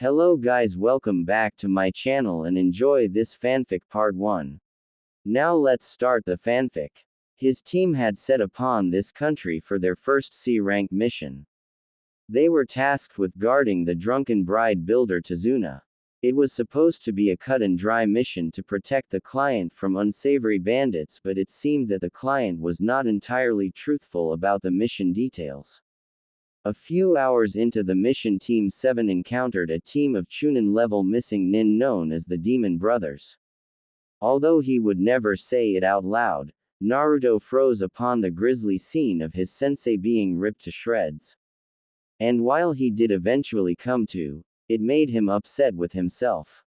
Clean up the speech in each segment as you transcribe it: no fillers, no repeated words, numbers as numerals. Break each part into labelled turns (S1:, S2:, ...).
S1: Hello guys, welcome back to my channel and enjoy this fanfic part 1. Now let's start the fanfic. His team had set upon this country for their first C-rank mission. They were tasked with guarding the drunken bride builder Tazuna. It was supposed to be a cut-and-dry mission to protect the client from unsavory bandits, but it seemed that the client was not entirely truthful about the mission details. A few hours into the mission, Team 7 encountered a team of Chunin-level missing nin known as the Demon Brothers. Although he would never say it out loud, Naruto froze upon the grisly scene of his sensei being ripped to shreds. And while he did eventually come to, it made him upset with himself.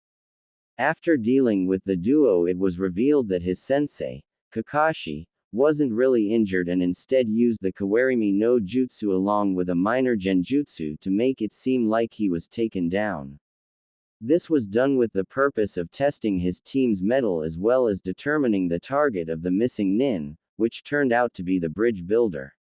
S1: After dealing with the duo, it was revealed that his sensei, Kakashi, wasn't really injured and instead used the Kawarimi no Jutsu along with a minor genjutsu to make it seem like he was taken down. This was done with the purpose of testing his team's mettle as well as determining the target of the missing nin, which turned out to be the bridge builder.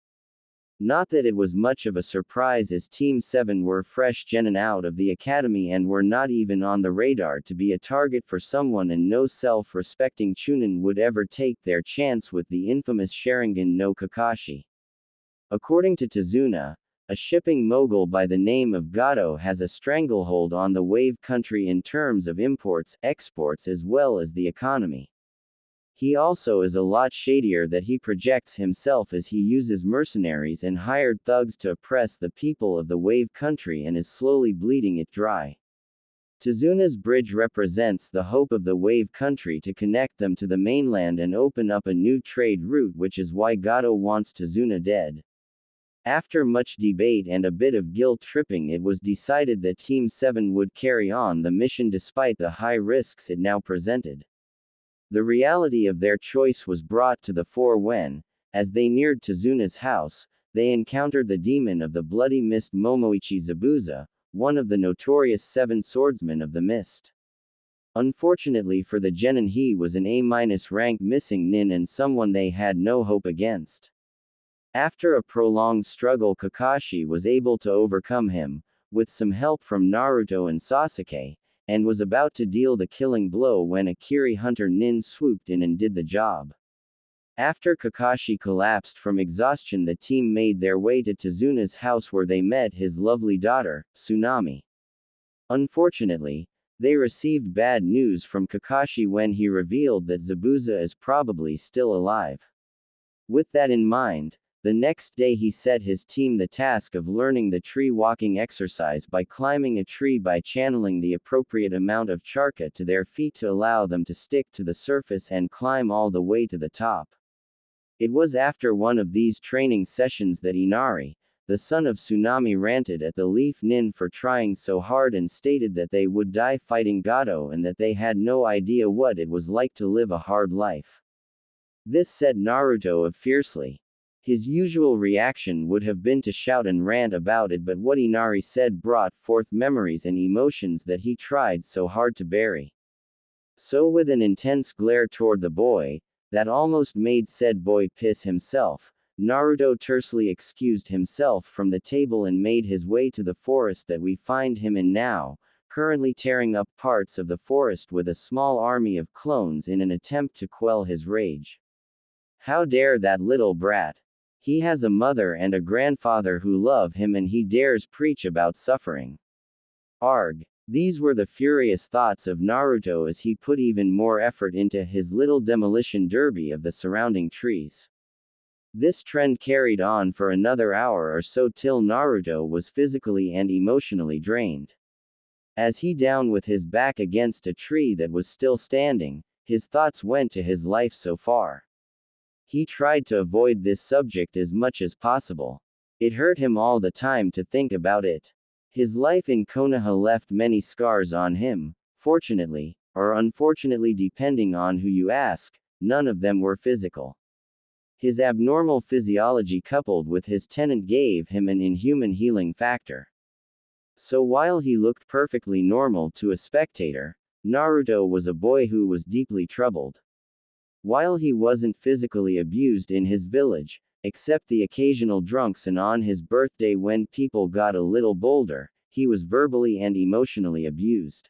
S1: Not that it was much of a surprise, as Team 7 were fresh genin out of the academy and were not even on the radar to be a target for someone, and no self-respecting Chunin would ever take their chance with the infamous Sharingan no Kakashi. According to Tazuna, a shipping mogul by the name of Gato has a stranglehold on the wave country in terms of imports, exports as well as the economy. He also is a lot shadier that he projects himself, as he uses mercenaries and hired thugs to oppress the people of the wave country and is slowly bleeding it dry. Tazuna's bridge represents the hope of the wave country to connect them to the mainland and open up a new trade route, which is why Gato wants Tazuna dead. After much debate and a bit of guilt tripping, it was decided that Team 7 would carry on the mission despite the high risks it now presented. The reality of their choice was brought to the fore when, as they neared Tazuna's house, they encountered the demon of the bloody mist Momoichi Zabuza, one of the notorious 7 swordsmen of the mist. Unfortunately for the genin, he was an A- rank missing nin and someone they had no hope against. After a prolonged struggle, Kakashi was able to overcome him, with some help from Naruto and Sasuke, and was about to deal the killing blow when a Kiri hunter nin swooped in and did the job. After Kakashi collapsed from exhaustion, the team made their way to Tazuna's house where they met his lovely daughter, Tsunami. Unfortunately, they received bad news from Kakashi when he revealed that Zabuza is probably still alive. With that in mind, the next day he set his team the task of learning the tree walking exercise by climbing a tree by channeling the appropriate amount of charka to their feet to allow them to stick to the surface and climb all the way to the top. It was after one of these training sessions that Inari, the son of Tsunami, ranted at the Leaf Nin for trying so hard and stated that they would die fighting Gato and that they had no idea what it was like to live a hard life. This set Naruto off fiercely. His usual reaction would have been to shout and rant about it, but what Inari said brought forth memories and emotions that he tried so hard to bury. So with an intense glare toward the boy, that almost made said boy piss himself, Naruto tersely excused himself from the table and made his way to the forest that we find him in now, currently tearing up parts of the forest with a small army of clones in an attempt to quell his rage. How dare that little brat! He has a mother and a grandfather who love him and he dares preach about suffering. Arg. These were the furious thoughts of Naruto as he put even more effort into his little demolition derby of the surrounding trees. This trend carried on for another hour or so till Naruto was physically and emotionally drained. As he down with his back against a tree that was still standing, his thoughts went to his life so far. He tried to avoid this subject as much as possible. It hurt him all the time to think about it. His life in Konoha left many scars on him. Fortunately, or unfortunately depending on who you ask, none of them were physical. His abnormal physiology coupled with his tenant gave him an inhuman healing factor. So while he looked perfectly normal to a spectator, Naruto was a boy who was deeply troubled. While he wasn't physically abused in his village, except the occasional drunks and on his birthday when people got a little bolder, he was verbally and emotionally abused.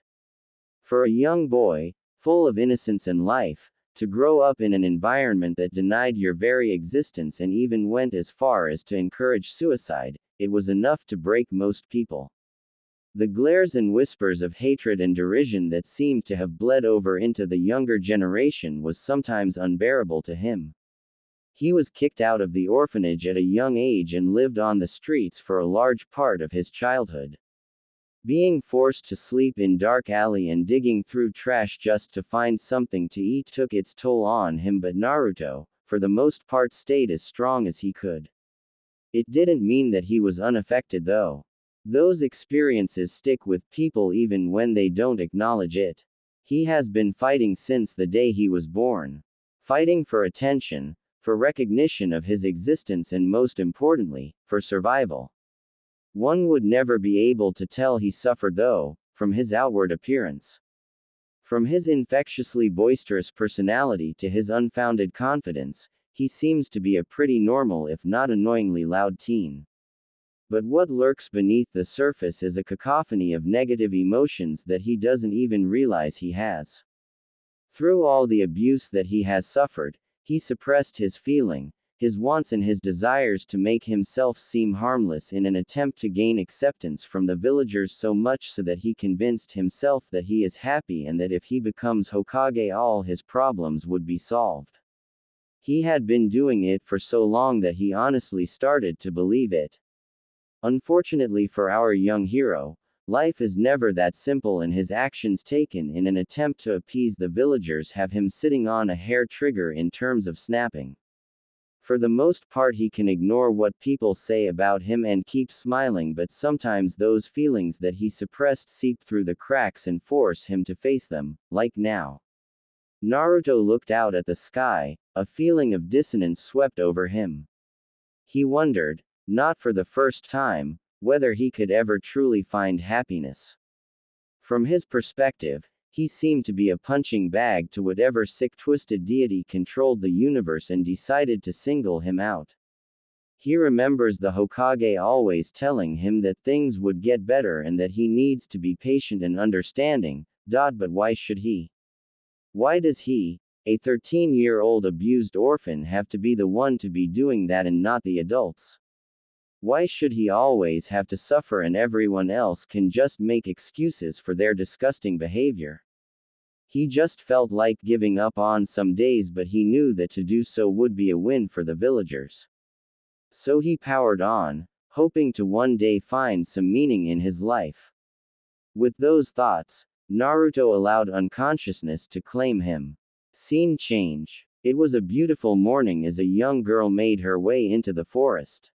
S1: For a young boy, full of innocence and life, to grow up in an environment that denied your very existence and even went as far as to encourage suicide, it was enough to break most people. The glares and whispers of hatred and derision that seemed to have bled over into the younger generation was sometimes unbearable to him. He was kicked out of the orphanage at a young age and lived on the streets for a large part of his childhood. Being forced to sleep in dark alley and digging through trash just to find something to eat took its toll on him, but Naruto, for the most part, stayed as strong as he could. It didn't mean that he was unaffected though. Those experiences stick with people even when they don't acknowledge it. He has been fighting since the day he was born. Fighting for attention, for recognition of his existence, and most importantly, for survival. One would never be able to tell he suffered though, from his outward appearance. From his infectiously boisterous personality to his unfounded confidence, he seems to be a pretty normal if not annoyingly loud teen. But what lurks beneath the surface is a cacophony of negative emotions that he doesn't even realize he has. Through all the abuse that he has suffered, he suppressed his feeling, his wants and his desires to make himself seem harmless in an attempt to gain acceptance from the villagers, so much so that he convinced himself that he is happy and that if he becomes Hokage all his problems would be solved. He had been doing it for so long that he honestly started to believe it. Unfortunately for our young hero, life is never that simple, and his actions taken in an attempt to appease the villagers have him sitting on a hair trigger in terms of snapping. For the most part he can ignore what people say about him and keep smiling, but sometimes those feelings that he suppressed seep through the cracks and force him to face them, like now. Naruto looked out at the sky, a feeling of dissonance swept over him. He wondered, not for the first time, whether he could ever truly find happiness. From his perspective, he seemed to be a punching bag to whatever sick twisted deity controlled the universe and decided to single him out. He remembers the Hokage always telling him that things would get better and that he needs to be patient and understanding, but why should he? Why does he, a 13-year-old abused orphan, have to be the one to be doing that and not the adults? Why should he always have to suffer and everyone else can just make excuses for their disgusting behavior? He just felt like giving up on some days, but he knew that to do so would be a win for the villagers. So he powered on, hoping to one day find some meaning in his life. With those thoughts, Naruto allowed unconsciousness to claim him. Scene change. It was a beautiful morning as a young girl made her way into the forest.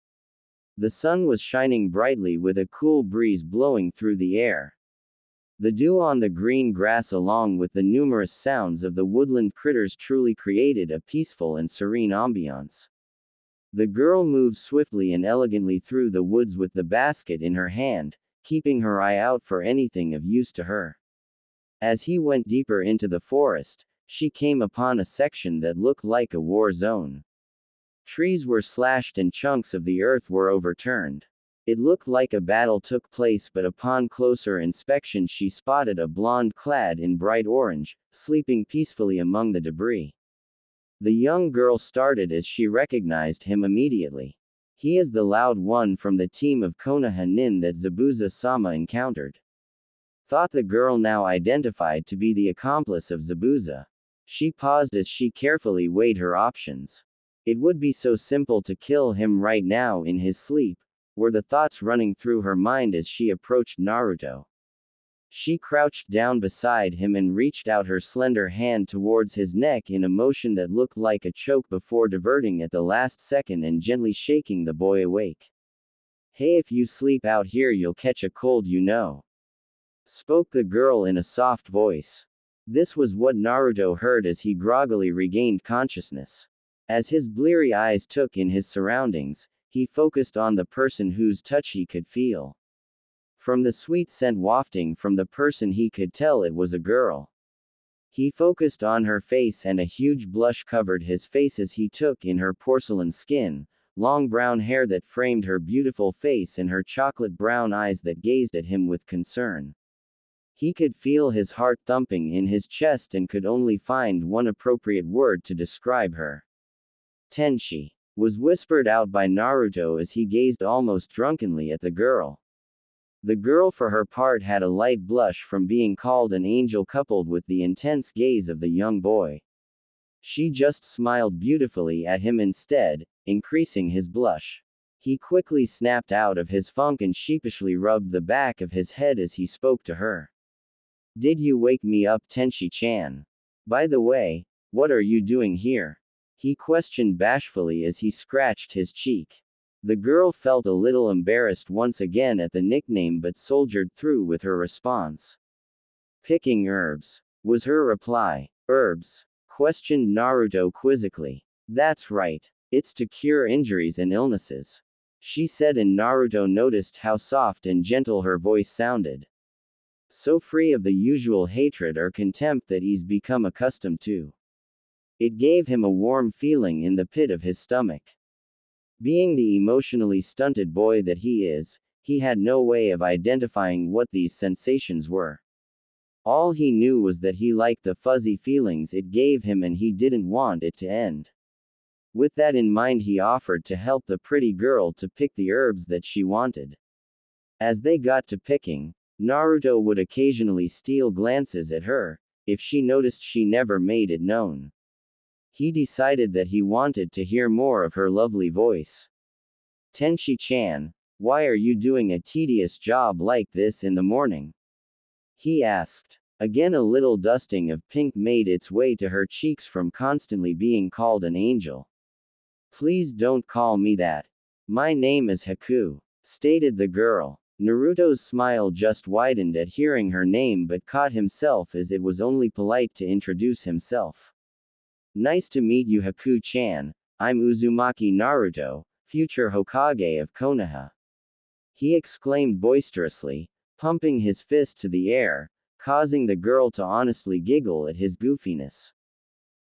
S1: The sun was shining brightly with a cool breeze blowing through the air. The dew on the green grass along with the numerous sounds of the woodland critters truly created a peaceful and serene ambiance. The girl moved swiftly and elegantly through the woods with the basket in her hand, keeping her eye out for anything of use to her. As he went deeper into the forest, she came upon a section that looked like a war zone. Trees were slashed and chunks of the earth were overturned. It looked like a battle took place, but upon closer inspection she spotted a blonde clad in bright orange, sleeping peacefully among the debris. The young girl started as she recognized him immediately. He is the loud one from the team of Konoha Nin that Zabuza-sama encountered. Thought the girl now identified to be the accomplice of Zabuza. She paused as she carefully weighed her options. It would be so simple to kill him right now in his sleep, were the thoughts running through her mind as she approached Naruto. She crouched down beside him and reached out her slender hand towards his neck in a motion that looked like a choke before diverting at the last second and gently shaking the boy awake. "Hey, if you sleep out here you'll catch a cold, you know," spoke the girl in a soft voice. This was what Naruto heard as he groggily regained consciousness. As his bleary eyes took in his surroundings, he focused on the person whose touch he could feel. From the sweet scent wafting from the person he could tell it was a girl. He focused on her face and a huge blush covered his face as he took in her porcelain skin, long brown hair that framed her beautiful face and her chocolate brown eyes that gazed at him with concern. He could feel his heart thumping in his chest and could only find one appropriate word to describe her. Tenshi was whispered out by Naruto as he gazed almost drunkenly at the girl. The girl for her part had a light blush from being called an angel coupled with the intense gaze of the young boy. She just smiled beautifully at him instead, increasing his blush. He quickly snapped out of his funk and sheepishly rubbed the back of his head as he spoke to her. Did you wake me up, Tenshi-chan? By the way, what are you doing here? He questioned bashfully as he scratched his cheek. The girl felt a little embarrassed once again at the nickname but soldiered through with her response. Picking herbs, was her reply. Herbs? Questioned Naruto quizzically. That's right. It's to cure injuries and illnesses, she said, and Naruto noticed how soft and gentle her voice sounded. So free of the usual hatred or contempt that he's become accustomed to. It gave him a warm feeling in the pit of his stomach. Being the emotionally stunted boy that he is, he had no way of identifying what these sensations were. All he knew was that he liked the fuzzy feelings it gave him and he didn't want it to end. With that in mind, he offered to help the pretty girl to pick the herbs that she wanted. As they got to picking, Naruto would occasionally steal glances at her, if she noticed she never made it known. He decided that he wanted to hear more of her lovely voice. Tenshi-chan, why are you doing a tedious job like this in the morning? He asked. Again, a little dusting of pink made its way to her cheeks from constantly being called an angel. Please don't call me that. My name is Haku, stated the girl. Naruto's smile just widened at hearing her name but caught himself as it was only polite to introduce himself. Nice to meet you, Haku-chan. I'm Uzumaki Naruto, future Hokage of Konoha. He exclaimed boisterously, pumping his fist to the air, causing the girl to honestly giggle at his goofiness.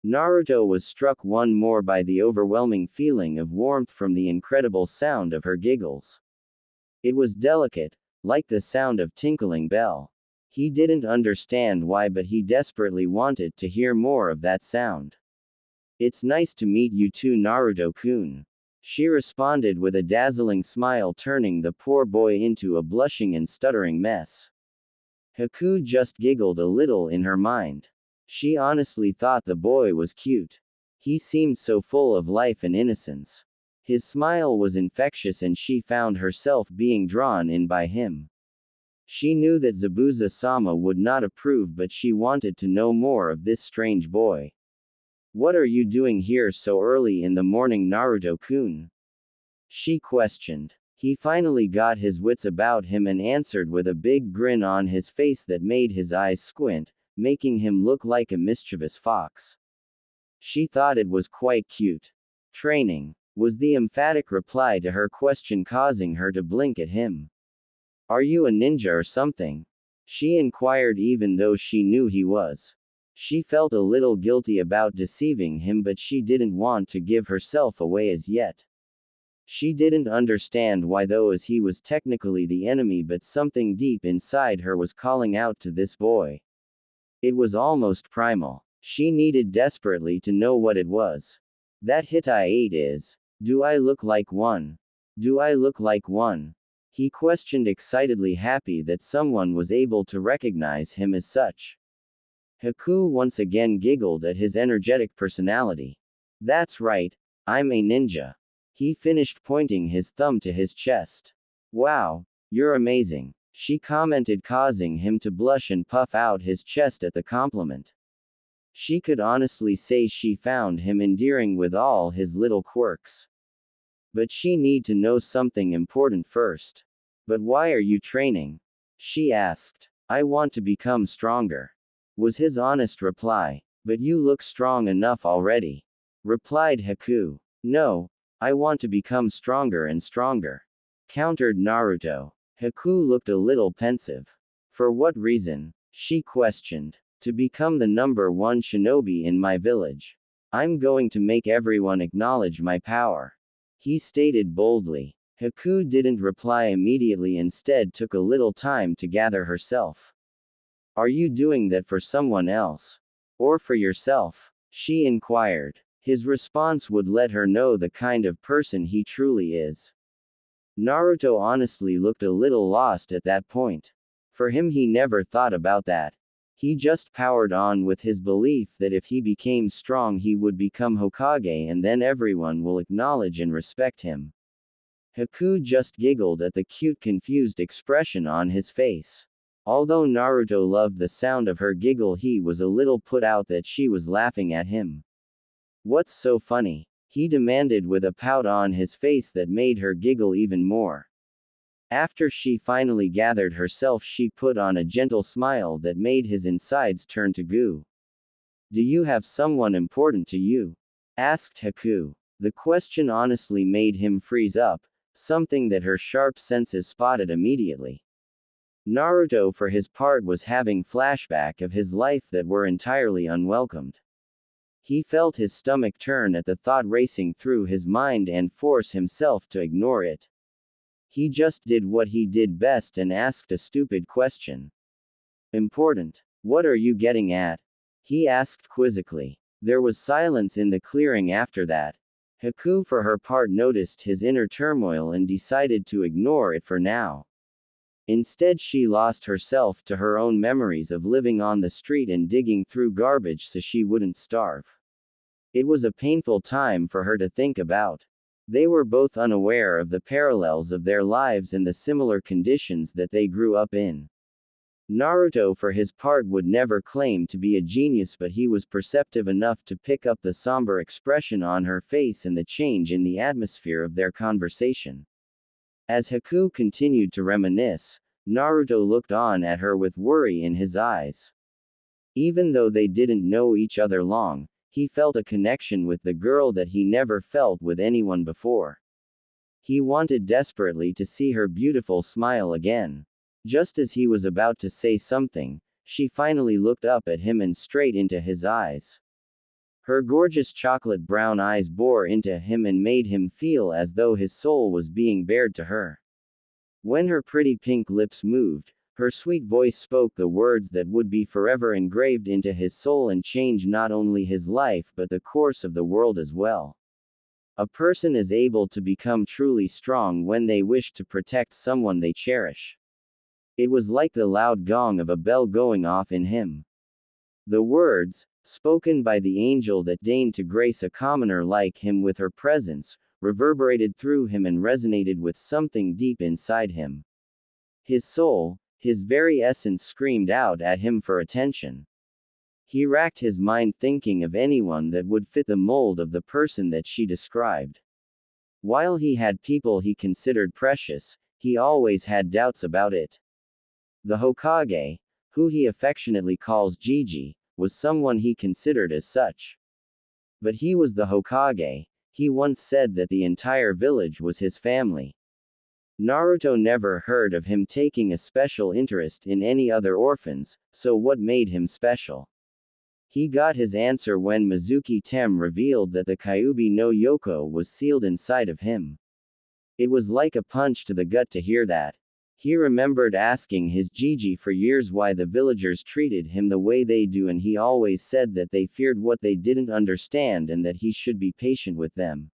S1: Naruto was struck one more by the overwhelming feeling of warmth from the incredible sound of her giggles. It was delicate, like the sound of tinkling bell. He didn't understand why, but he desperately wanted to hear more of that sound. It's nice to meet you too, Naruto-kun. She responded with a dazzling smile, turning the poor boy into a blushing and stuttering mess. Haku just giggled a little in her mind. She honestly thought the boy was cute. He seemed so full of life and innocence. His smile was infectious and she found herself being drawn in by him. She knew that Zabuza-sama would not approve, but she wanted to know more of this strange boy. What are you doing here so early in the morning, Naruto-kun? She questioned. He finally got his wits about him and answered with a big grin on his face that made his eyes squint, making him look like a mischievous fox. She thought it was quite cute. Training, was the emphatic reply to her question, causing her to blink at him. Are you a ninja or something? She inquired, even though she knew he was. She felt a little guilty about deceiving him, but she didn't want to give herself away as yet. She didn't understand why, though, as he was technically the enemy, but something deep inside her was calling out to this boy. It was almost primal. She needed desperately to know what it was. That hit I ate is. Do I look like one? Do I look like one? He questioned excitedly, happy that someone was able to recognize him as such. Haku once again giggled at his energetic personality. That's right, I'm a ninja. He finished, pointing his thumb to his chest. Wow, you're amazing, she commented, causing him to blush and puff out his chest at the compliment. She could honestly say she found him endearing with all his little quirks. But she need to know something important first. But why are you training? She asked. I want to become stronger, was his honest reply. But you look strong enough already, replied Haku. No, I want to become stronger and stronger, countered Naruto. Haku looked a little pensive. For what reason? She questioned. To become the #1 shinobi in my village. I'm going to make everyone acknowledge my power. he stated boldly. Haku didn't reply immediately, instead took a little time to gather herself. Are you doing that for someone else? Or for yourself? She inquired. His response would let her know the kind of person he truly is. Naruto honestly looked a little lost at that point. For him, he never thought about that. He just powered on with his belief that if he became strong he would become Hokage and then everyone will acknowledge and respect him. Haku just giggled at the cute confused expression on his face. Although Naruto loved the sound of her giggle, he was a little put out that she was laughing at him. What's so funny? He demanded with a pout on his face that made her giggle even more. After she finally gathered herself, she put on a gentle smile that made his insides turn to goo. Do you have someone important to you? Asked Haku. The question honestly made him freeze up, something that her sharp senses spotted immediately. Naruto, for his part, was having flashbacks of his life that were entirely unwelcomed. He felt his stomach turn at the thought racing through his mind and force himself to ignore it. He just did what he did best and asked a stupid question. Important. What are you getting at? He asked quizzically. There was silence in the clearing after that. Haku, for her part, noticed his inner turmoil and decided to ignore it for now. Instead, she lost herself to her own memories of living on the street and digging through garbage so she wouldn't starve. It was a painful time for her to think about. They were both unaware of the parallels of their lives and the similar conditions that they grew up in. Naruto, for his part, would never claim to be a genius, but he was perceptive enough to pick up the somber expression on her face and the change in the atmosphere of their conversation. As Haku continued to reminisce, Naruto looked on at her with worry in his eyes. Even though they didn't know each other long, he felt a connection with the girl that he never felt with anyone before. He wanted desperately to see her beautiful smile again. Just as he was about to say something, she finally looked up at him and straight into his eyes. Her gorgeous chocolate brown eyes bore into him and made him feel as though his soul was being bared to her. When her pretty pink lips moved, her sweet voice spoke the words that would be forever engraved into his soul and change not only his life but the course of the world as well. A person is able to become truly strong when they wish to protect someone they cherish. It was like the loud gong of a bell going off in him. The words, spoken by the angel that deigned to grace a commoner like him with her presence, reverberated through him and resonated with something deep inside him. His soul, his very essence, screamed out at him for attention. He racked his mind thinking of anyone that would fit the mold of the person that she described. While he had people he considered precious, he always had doubts about it. The Hokage, who he affectionately calls Gigi, was someone he considered as such. But he was the Hokage. He once said that the entire village was his family. Naruto never heard of him taking a special interest in any other orphans, so what made him special? He got his answer when Mizuki Tem revealed that the Kyuubi no Yoko was sealed inside of him. It was like a punch to the gut to hear that. He remembered asking his Gigi for years why the villagers treated him the way they do, and he always said that they feared what they didn't understand and that he should be patient with them.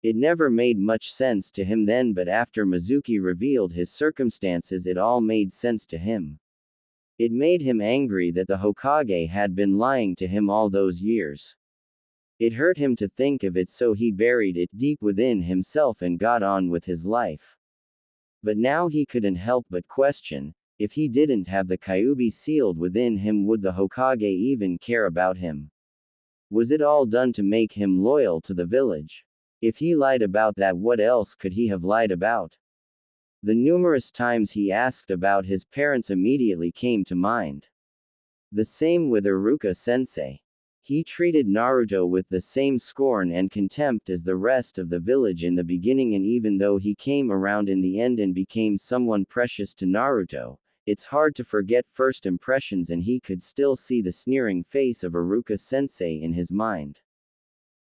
S1: It never made much sense to him then, but after Mizuki revealed his circumstances it all made sense to him. It made him angry that the Hokage had been lying to him all those years. It hurt him to think of it, so he buried it deep within himself and got on with his life. But now he couldn't help but question, if he didn't have the Kyuubi sealed within him, would the Hokage even care about him? Was it all done to make him loyal to the village? If he lied about that, what else could he have lied about? The numerous times he asked about his parents immediately came to mind. The same with Iruka-sensei. He treated Naruto with the same scorn and contempt as the rest of the village in the beginning, and even though he came around in the end and became someone precious to Naruto, it's hard to forget first impressions, and he could still see the sneering face of Iruka-sensei in his mind.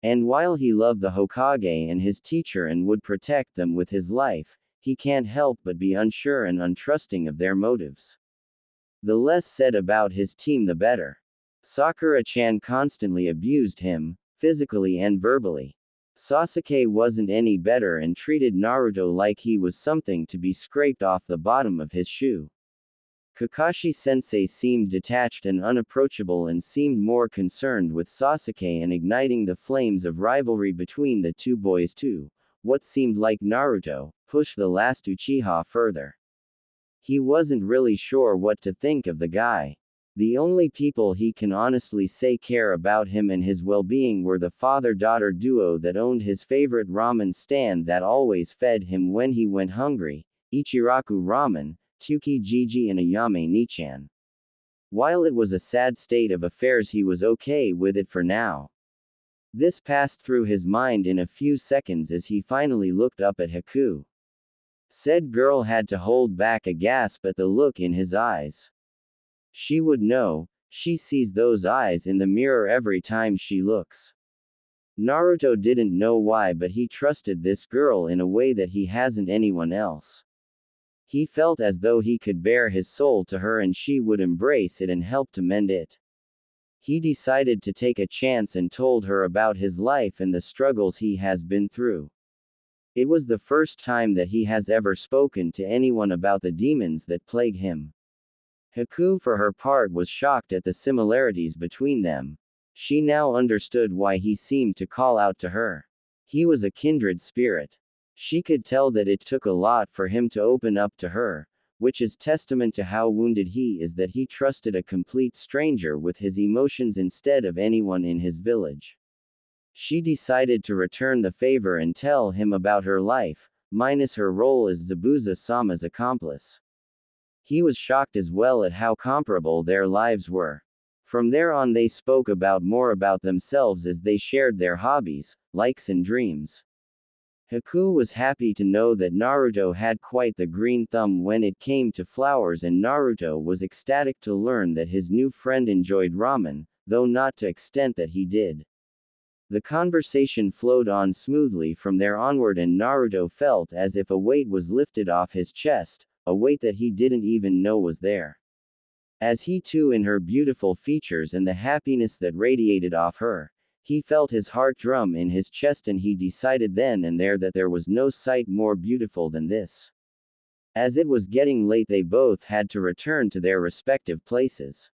S1: And while he loved the Hokage and his teacher and would protect them with his life, he can't help but be unsure and untrusting of their motives. The less said about his team the better. Sakura-chan constantly abused him, physically and verbally. Sasuke wasn't any better and treated Naruto like he was something to be scraped off the bottom of his shoe. Kakashi-sensei seemed detached and unapproachable and seemed more concerned with Sasuke and igniting the flames of rivalry between the two boys too. What seemed like Naruto pushed the last Uchiha further. He wasn't really sure what to think of the guy. The only people he can honestly say care about him and his well-being were the father-daughter duo that owned his favorite ramen stand that always fed him when he went hungry, Ichiraku Ramen, Tsukiji and Ayame Nichan. While it was a sad state of affairs, he was okay with it for now. This passed through his mind in a few seconds as he finally looked up at Haku. Said girl had to hold back a gasp at the look in his eyes. She would know, she sees those eyes in the mirror every time she looks. Naruto didn't know why, but he trusted this girl in a way that he hasn't anyone else. He felt as though he could bare his soul to her and she would embrace it and help to mend it. He decided to take a chance and told her about his life and the struggles he has been through. It was the first time that he has ever spoken to anyone about the demons that plague him. Haku for her part was shocked at the similarities between them. She now understood why he seemed to call out to her. He was a kindred spirit. She could tell that it took a lot for him to open up to her, which is testament to how wounded he is that he trusted a complete stranger with his emotions instead of anyone in his village. She decided to return the favor and tell him about her life, minus her role as Zabuza-sama's accomplice. He was shocked as well at how comparable their lives were. From there on they spoke about more about themselves as they shared their hobbies, likes and dreams. Haku was happy to know that Naruto had quite the green thumb when it came to flowers, and Naruto was ecstatic to learn that his new friend enjoyed ramen, though not to extent that he did. The conversation flowed on smoothly from there onward, and Naruto felt as if a weight was lifted off his chest, a weight that he didn't even know was there. As he too in her beautiful features and the happiness that radiated off her, he felt his heart drum in his chest, and he decided then and there that there was no sight more beautiful than this. As it was getting late, they both had to return to their respective places.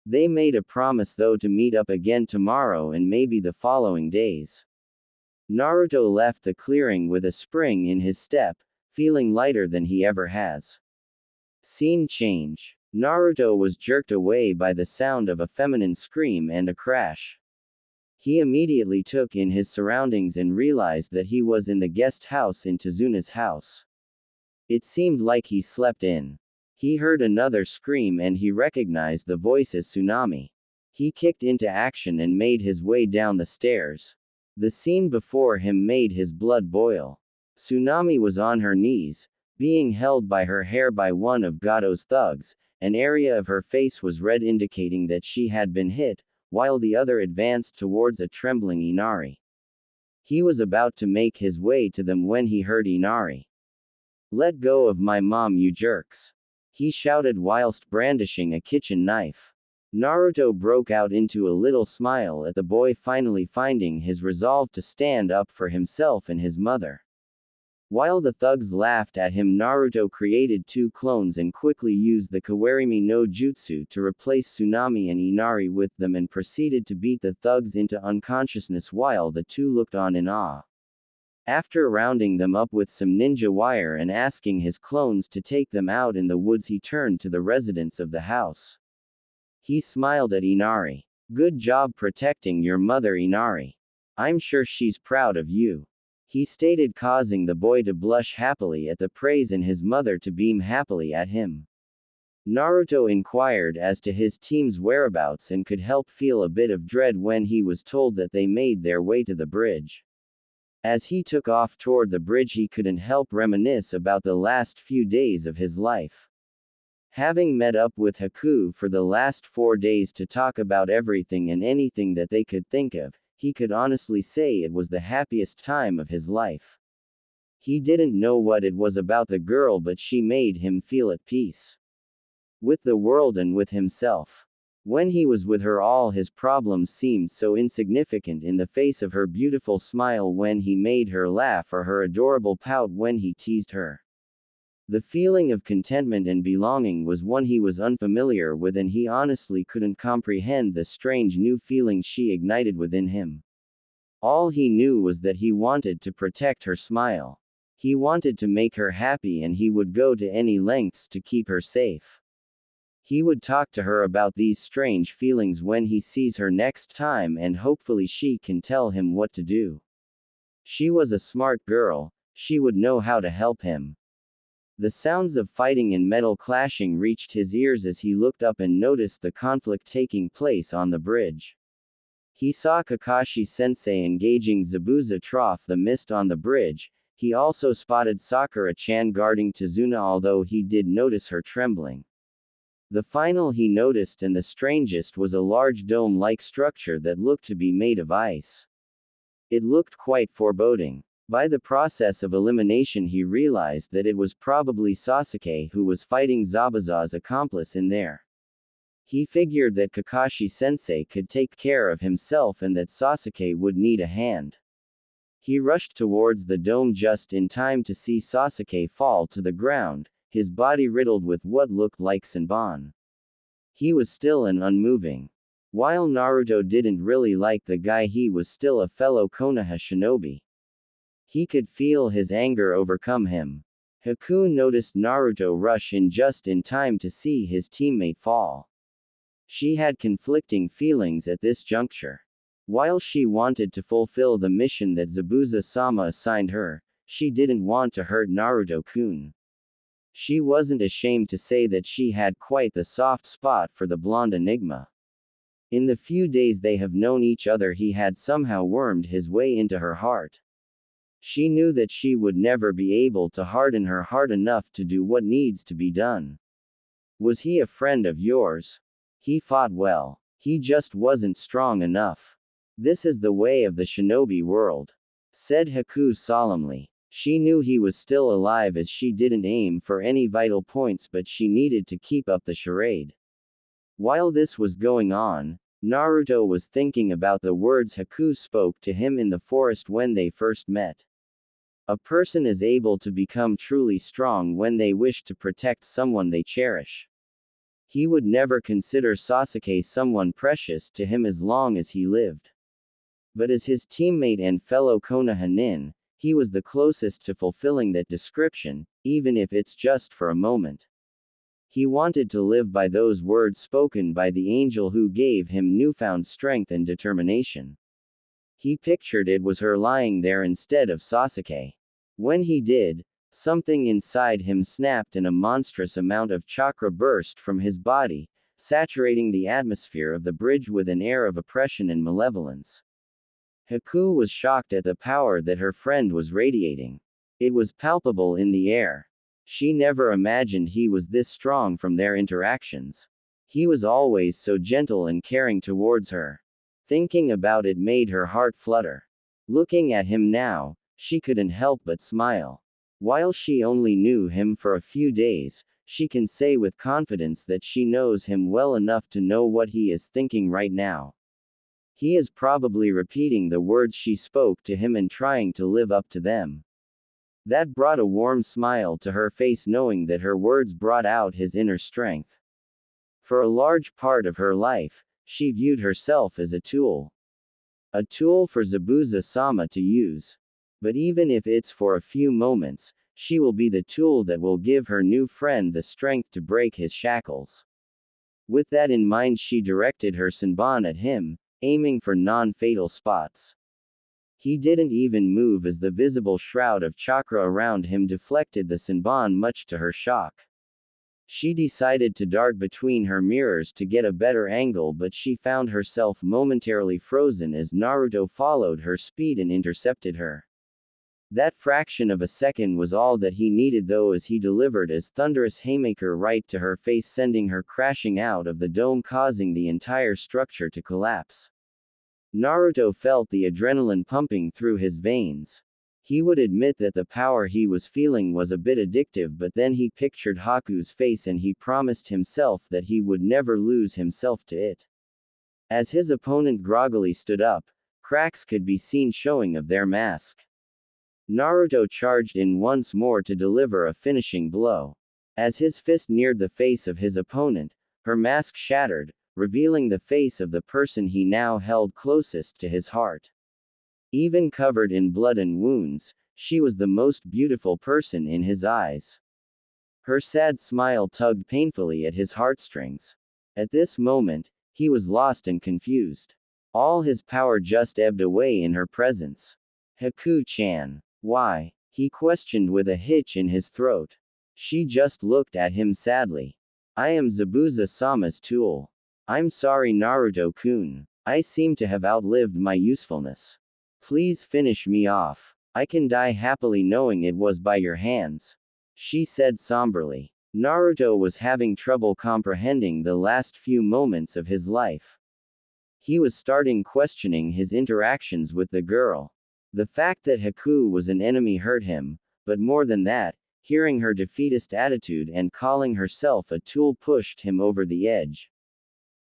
S1: They made a promise though to meet up again tomorrow and maybe the following days. Naruto left the clearing with a spring in his step, feeling lighter than he ever has. Scene change. Naruto was jerked away by the sound of a feminine scream and a crash. He immediately took in his surroundings and realized that he was in the guest house in Tezuna's house. It seemed like he slept in. He heard another scream and he recognized the voice as Tsunami. He kicked into action and made his way down the stairs. The scene before him made his blood boil. Tsunami was on her knees, being held by her hair by one of Gato's thugs. An area of her face was red, indicating that she had been hit, while the other advanced towards a trembling Inari. He was about to make his way to them when he heard Inari. "Let go of my mom, you jerks!" he shouted whilst brandishing a kitchen knife. Naruto broke out into a little smile at the boy finally finding his resolve to stand up for himself and his mother. While the thugs laughed at him, Naruto created two clones and quickly used the Kawarimi no Jutsu to replace Tsunami and Inari with them and proceeded to beat the thugs into unconsciousness while the two looked on in awe. After rounding them up with some ninja wire and asking his clones to take them out in the woods, he turned to the residents of the house. He smiled at Inari. "Good job protecting your mother, Inari. I'm sure she's proud of you," he stated, causing the boy to blush happily at the praise and his mother to beam happily at him. Naruto inquired as to his team's whereabouts and could help feel a bit of dread when he was told that they made their way to the bridge. As he took off toward the bridge, he couldn't help reminisce about the last few days of his life. Having met up with Haku for the last 4 days to talk about everything and anything that they could think of, he could honestly say it was the happiest time of his life. He didn't know what it was about the girl, but she made him feel at peace with the world and with himself. When he was with her, all his problems seemed so insignificant in the face of her beautiful smile when he made her laugh or her adorable pout when he teased her. The feeling of contentment and belonging was one he was unfamiliar with, and he honestly couldn't comprehend the strange new feelings she ignited within him. All he knew was that he wanted to protect her smile. He wanted to make her happy, and he would go to any lengths to keep her safe. He would talk to her about these strange feelings when he sees her next time, and hopefully she can tell him what to do. She was a smart girl, she would know how to help him. The sounds of fighting and metal clashing reached his ears as he looked up and noticed the conflict taking place on the bridge. He saw Kakashi-sensei engaging Zabuza Trough the Mist on the bridge. He also spotted Sakura-chan guarding Tazuna, although he did notice her trembling. The final he noticed, and the strangest, was a large dome-like structure that looked to be made of ice. It looked quite foreboding. By the process of elimination he realized that it was probably Sasuke who was fighting Zabuza's accomplice in there. He figured that Kakashi-sensei could take care of himself and that Sasuke would need a hand. He rushed towards the dome just in time to see Sasuke fall to the ground, his body riddled with what looked like Senbon. He was still and unmoving. While Naruto didn't really like the guy, he was still a fellow Konoha shinobi. He could feel his anger overcome him. Haku noticed Naruto rush in just in time to see his teammate fall. She had conflicting feelings at this juncture. While she wanted to fulfill the mission that Zabuza-sama assigned her, she didn't want to hurt Naruto-kun. She wasn't ashamed to say that she had quite the soft spot for the blonde enigma. In the few days they have known each other, he had somehow wormed his way into her heart. She knew that she would never be able to harden her heart enough to do what needs to be done. Was he a friend of yours? He fought well. He just wasn't strong enough. This is the way of the shinobi world, said Haku solemnly. She knew he was still alive as she didn't aim for any vital points, but she needed to keep up the charade. While this was going on, Naruto was thinking about the words Haku spoke to him in the forest when they first met. A person is able to become truly strong when they wish to protect someone they cherish. He would never consider Sasuke someone precious to him as long as he lived. But as his teammate and fellow Konoha nin, he was the closest to fulfilling that description, even if it's just for a moment. He wanted to live by those words spoken by the angel who gave him newfound strength and determination. He pictured it was her lying there instead of Sasuke. When he did, something inside him snapped and a monstrous amount of chakra burst from his body, saturating the atmosphere of the bridge with an air of oppression and malevolence. Haku was shocked at the power that her friend was radiating. It was palpable in the air. She never imagined he was this strong from their interactions. He was always so gentle and caring towards her. Thinking about it made her heart flutter. Looking at him now, she couldn't help but smile. While she only knew him for a few days, she can say with confidence that she knows him well enough to know what he is thinking right now. He is probably repeating the words she spoke to him and trying to live up to them. That brought a warm smile to her face, knowing that her words brought out his inner strength. For a large part of her life, she viewed herself as a tool. A tool for Zabuza-sama to use. But even if it's for a few moments, she will be the tool that will give her new friend the strength to break his shackles. With that in mind, she directed her Senbon at him, aiming for non-fatal spots. He didn't even move as the visible shroud of chakra around him deflected the Senbon, much to her shock. She decided to dart between her mirrors to get a better angle, but she found herself momentarily frozen as Naruto followed her speed and intercepted her. That fraction of a second was all that he needed, though, as he delivered a thunderous haymaker right to her face, sending her crashing out of the dome, causing the entire structure to collapse. Naruto felt the adrenaline pumping through his veins. He would admit that the power he was feeling was a bit addictive, but then he pictured Haku's face and he promised himself that he would never lose himself to it. As his opponent groggily stood up, cracks could be seen showing of their mask. Naruto charged in once more to deliver a finishing blow. As his fist neared the face of his opponent, her mask shattered, revealing the face of the person he now held closest to his heart. Even covered in blood and wounds, she was the most beautiful person in his eyes. Her sad smile tugged painfully at his heartstrings. At this moment, he was lost and confused. All his power just ebbed away in her presence. Haku-chan. Why? He questioned with a hitch in his throat. She just looked at him sadly. I am Zabuza-sama's tool. I'm sorry, Naruto-kun. I seem to have outlived my usefulness. Please finish me off. I can die happily knowing it was by your hands. She said somberly. Naruto was having trouble comprehending the last few moments of his life. He was starting questioning his interactions with the girl. The fact that Haku was an enemy hurt him, but more than that, hearing her defeatist attitude and calling herself a tool pushed him over the edge.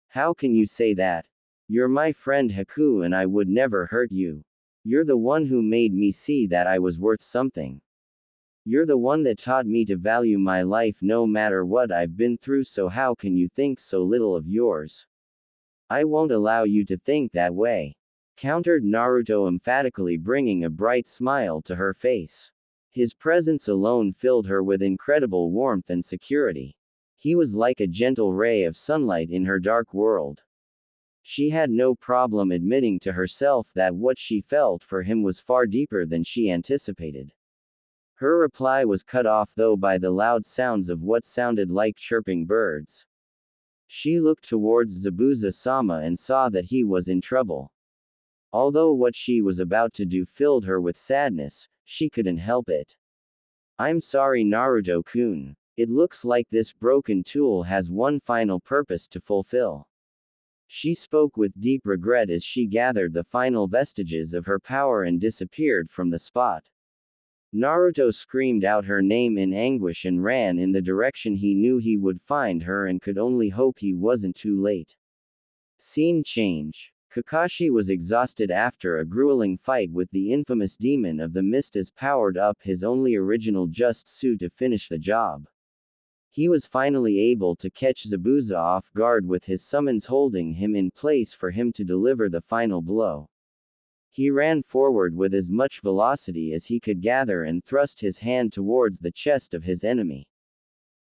S1: How can you say that? You're my friend Haku and I would never hurt you. You're the one who made me see that I was worth something. You're the one that taught me to value my life no matter what I've been through, so how can you think so little of yours? I won't allow you to think that way, countered Naruto emphatically, bringing a bright smile to her face. His presence alone filled her with incredible warmth and security. He was like a gentle ray of sunlight in her dark world. She had no problem admitting to herself that what she felt for him was far deeper than she anticipated. Her reply was cut off though by the loud sounds of what sounded like chirping birds. She looked towards Zabuza-sama and saw that he was in trouble. Although what she was about to do filled her with sadness, she couldn't help it. I'm sorry, Naruto-kun. It looks like this broken tool has one final purpose to fulfill. She spoke with deep regret as she gathered the final vestiges of her power and disappeared from the spot. Naruto screamed out her name in anguish and ran in the direction he knew he would find her and could only hope he wasn't too late. Scene change. Kakashi was exhausted after a grueling fight with the infamous demon of the mist as powered up his only original just suit to finish the job. He was finally able to catch Zabuza off guard with his summons holding him in place for him to deliver the final blow. He ran forward with as much velocity as he could gather and thrust his hand towards the chest of his enemy.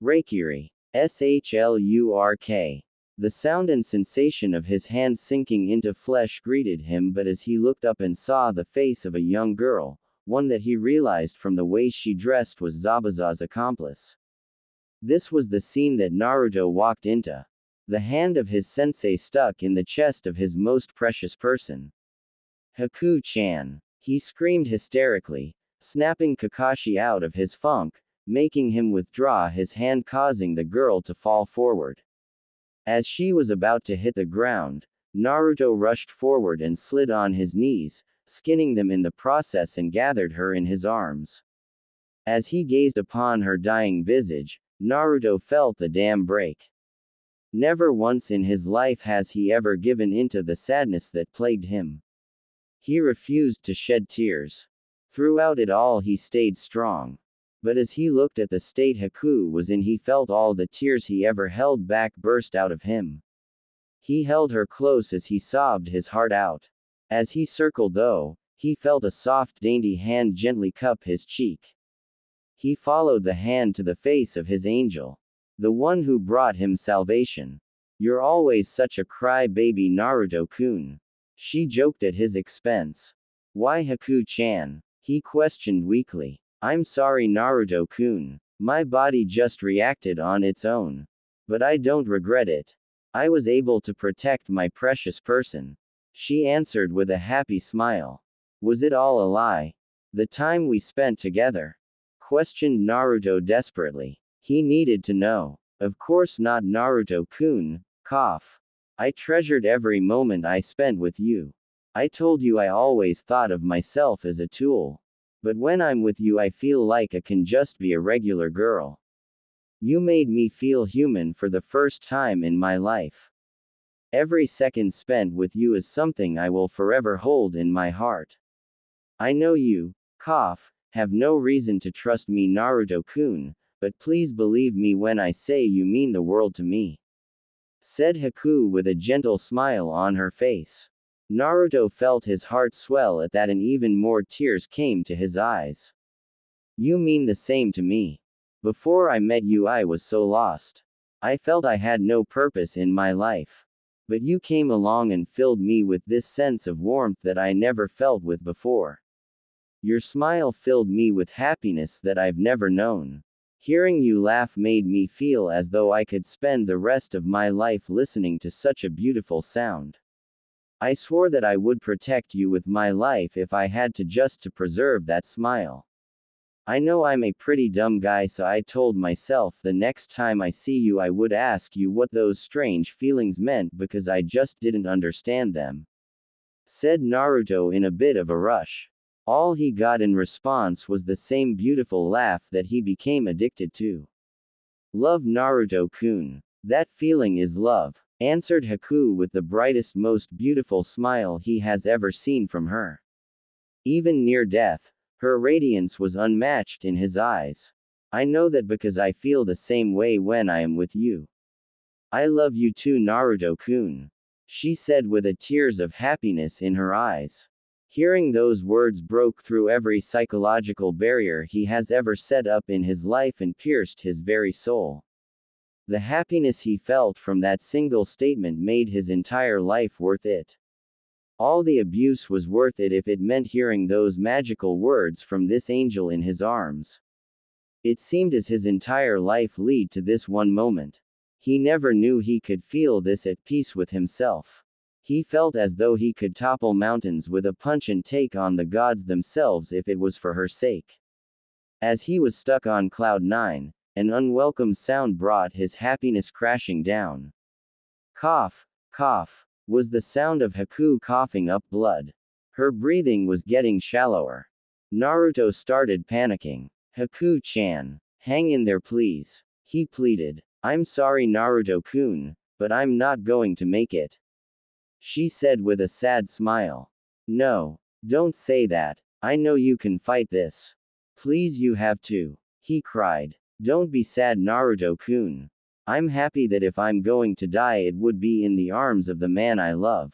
S1: Reikiri. Shlurk. The sound and sensation of his hand sinking into flesh greeted him, but as he looked up and saw the face of a young girl, one that he realized from the way she dressed was Zabuza's accomplice. This was the scene that Naruto walked into. The hand of his sensei stuck in the chest of his most precious person. Haku-chan. He screamed hysterically, snapping Kakashi out of his funk, making him withdraw his hand, causing the girl to fall forward. As she was about to hit the ground, Naruto rushed forward and slid on his knees, skinning them in the process, and gathered her in his arms. As he gazed upon her dying visage, Naruto felt the dam break. Never once in his life has he ever given into the sadness that plagued him. He refused to shed tears. Throughout it all he stayed strong. But as he looked at the state Haku was in, he felt all the tears he ever held back burst out of him. He held her close as he sobbed his heart out. As he circled though, he felt a soft dainty hand gently cup his cheek. He followed the hand to the face of his angel. The one who brought him salvation. You're always such a cry-baby, Naruto-kun. She joked at his expense. Why, Haku-chan? He questioned weakly. I'm sorry, Naruto-kun. My body just reacted on its own. But I don't regret it. I was able to protect my precious person. She answered with a happy smile. Was it all a lie? The time we spent together? Questioned Naruto desperately. He needed to know. Of course not, Naruto-kun. Cough. I treasured every moment I spent with you. I told you I always thought of myself as a tool. But when I'm with you, I feel like I can just be a regular girl. You made me feel human for the first time in my life. Every second spent with you is something I will forever hold in my heart. I know you, have no reason to trust me, Naruto-kun, but please believe me when I say you mean the world to me," said Haku with a gentle smile on her face. Naruto felt his heart swell at that, and even more tears came to his eyes. "You mean the same to me. Before I met you, I was so lost. I felt I had no purpose in my life. But you came along and filled me with this sense of warmth that I never felt with before. Your smile filled me with happiness that I've never known. Hearing you laugh made me feel as though I could spend the rest of my life listening to such a beautiful sound. I swore that I would protect you with my life if I had to, just to preserve that smile. I know I'm a pretty dumb guy, so I told myself the next time I see you I would ask you what those strange feelings meant, because I just didn't understand them," said Naruto in a bit of a rush. All he got in response was the same beautiful laugh that he became addicted to. "Love, Naruto-kun. That feeling is love," answered Haku with the brightest, most beautiful smile he has ever seen from her. Even near death, her radiance was unmatched in his eyes. "I know that because I feel the same way when I am with you. I love you too, Naruto-kun," she said with a tears of happiness in her eyes. Hearing those words broke through every psychological barrier he has ever set up in his life and pierced his very soul. The happiness he felt from that single statement made his entire life worth it. All the abuse was worth it if it meant hearing those magical words from this angel in his arms. It seemed as his entire life led to this one moment. He never knew he could feel this at peace with himself. He felt as though he could topple mountains with a punch and take on the gods themselves if it was for her sake. As he was stuck on cloud 9, an unwelcome sound brought his happiness crashing down. Cough, cough, was the sound of Haku coughing up blood. Her breathing was getting shallower. Naruto started panicking. "Haku-chan, hang in there please," he pleaded. "I'm sorry, Naruto-kun, but I'm not going to make it," she said with a sad smile. "No, don't say that. I know you can fight this. Please, you have to," he cried. "Don't be sad, Naruto-kun. I'm happy that if I'm going to die it would be in the arms of the man I love.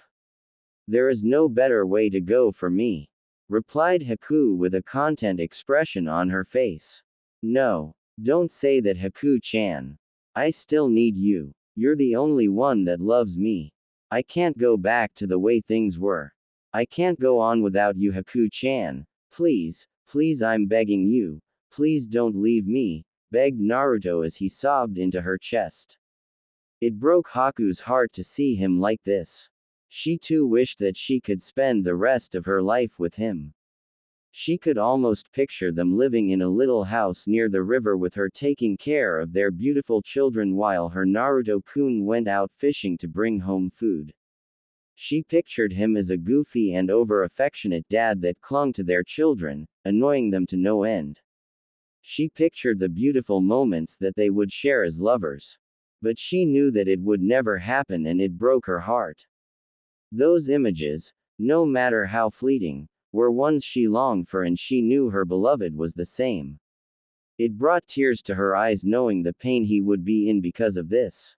S1: There is no better way to go for me," replied Haku with a content expression on her face. "No, don't say that, Haku-chan. I still need you. You're the only one that loves me. I can't go back to the way things were. I can't go on without you, Haku-chan. Please, please, I'm begging you. Please don't leave me," begged Naruto as he sobbed into her chest. It broke Haku's heart to see him like this. She too wished that she could spend the rest of her life with him. She could almost picture them living in a little house near the river with her taking care of their beautiful children while her Naruto-kun went out fishing to bring home food. She pictured him as a goofy and over-affectionate dad that clung to their children, annoying them to no end. She pictured the beautiful moments that they would share as lovers. But she knew that it would never happen, and it broke her heart. Those images, no matter how fleeting, were ones she longed for, and she knew her beloved was the same. It brought tears to her eyes knowing the pain he would be in because of this.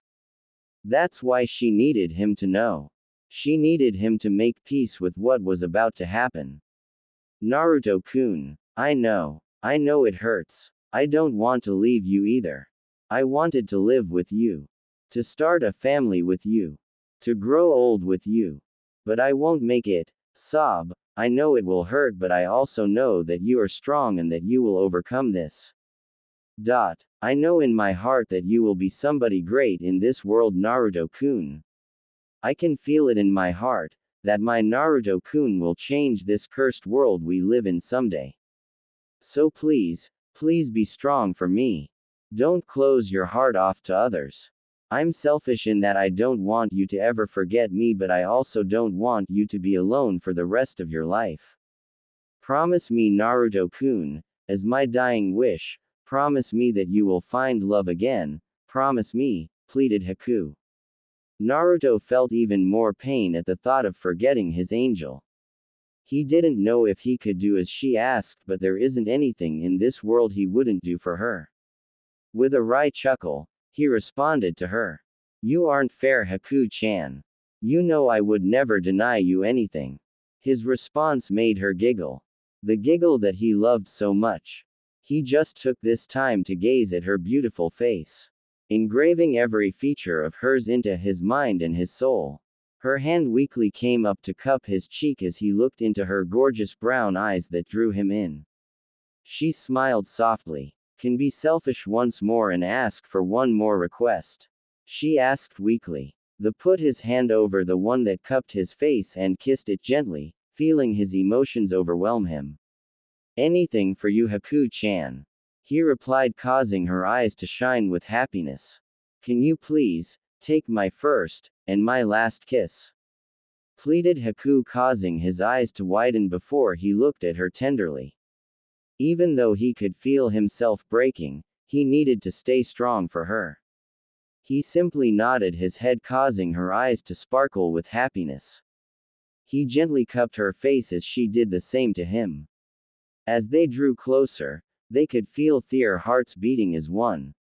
S1: That's why she needed him to know. She needed him to make peace with what was about to happen. "Naruto-kun, I know it hurts. I don't want to leave you either. I wanted to live with you. To start a family with you. To grow old with you. But I won't make it." Sob. "I know it will hurt, but I also know that you are strong and that you will overcome this. I know in my heart that you will be somebody great in this world, Naruto-kun. I can feel it in my heart, that my Naruto-kun will change this cursed world we live in someday. So please, please be strong for me. Don't close your heart off to others. I'm selfish in that I don't want you to ever forget me, but I also don't want you to be alone for the rest of your life. Promise me, Naruto-kun, as my dying wish, promise me that you will find love again, promise me, pleaded Haku. Naruto felt even more pain at the thought of forgetting his angel. He didn't know if he could do as she asked, but there isn't anything in this world he wouldn't do for her. With a wry chuckle, he responded to her. You aren't fair, Haku-chan. You know I would never deny you anything. His response made her giggle. The giggle that he loved so much. He just took this time to gaze at her beautiful face, engraving every feature of hers into his mind and his soul. Her hand weakly came up to cup his cheek as he looked into her gorgeous brown eyes that drew him in. She smiled softly. Can be selfish once more and ask for one more request? She asked weakly. The put his hand over the one that cupped his face and kissed it gently, feeling his emotions overwhelm him. Anything for you, Haku-chan. He replied, causing her eyes to shine with happiness. Can you please take my first and my last kiss? Pleaded Haku, causing his eyes to widen before he looked at her tenderly. Even though he could feel himself breaking, he needed to stay strong for her. He simply nodded his head, causing her eyes to sparkle with happiness. He gently cupped her face as she did the same to him. As they drew closer, they could feel their hearts beating as one.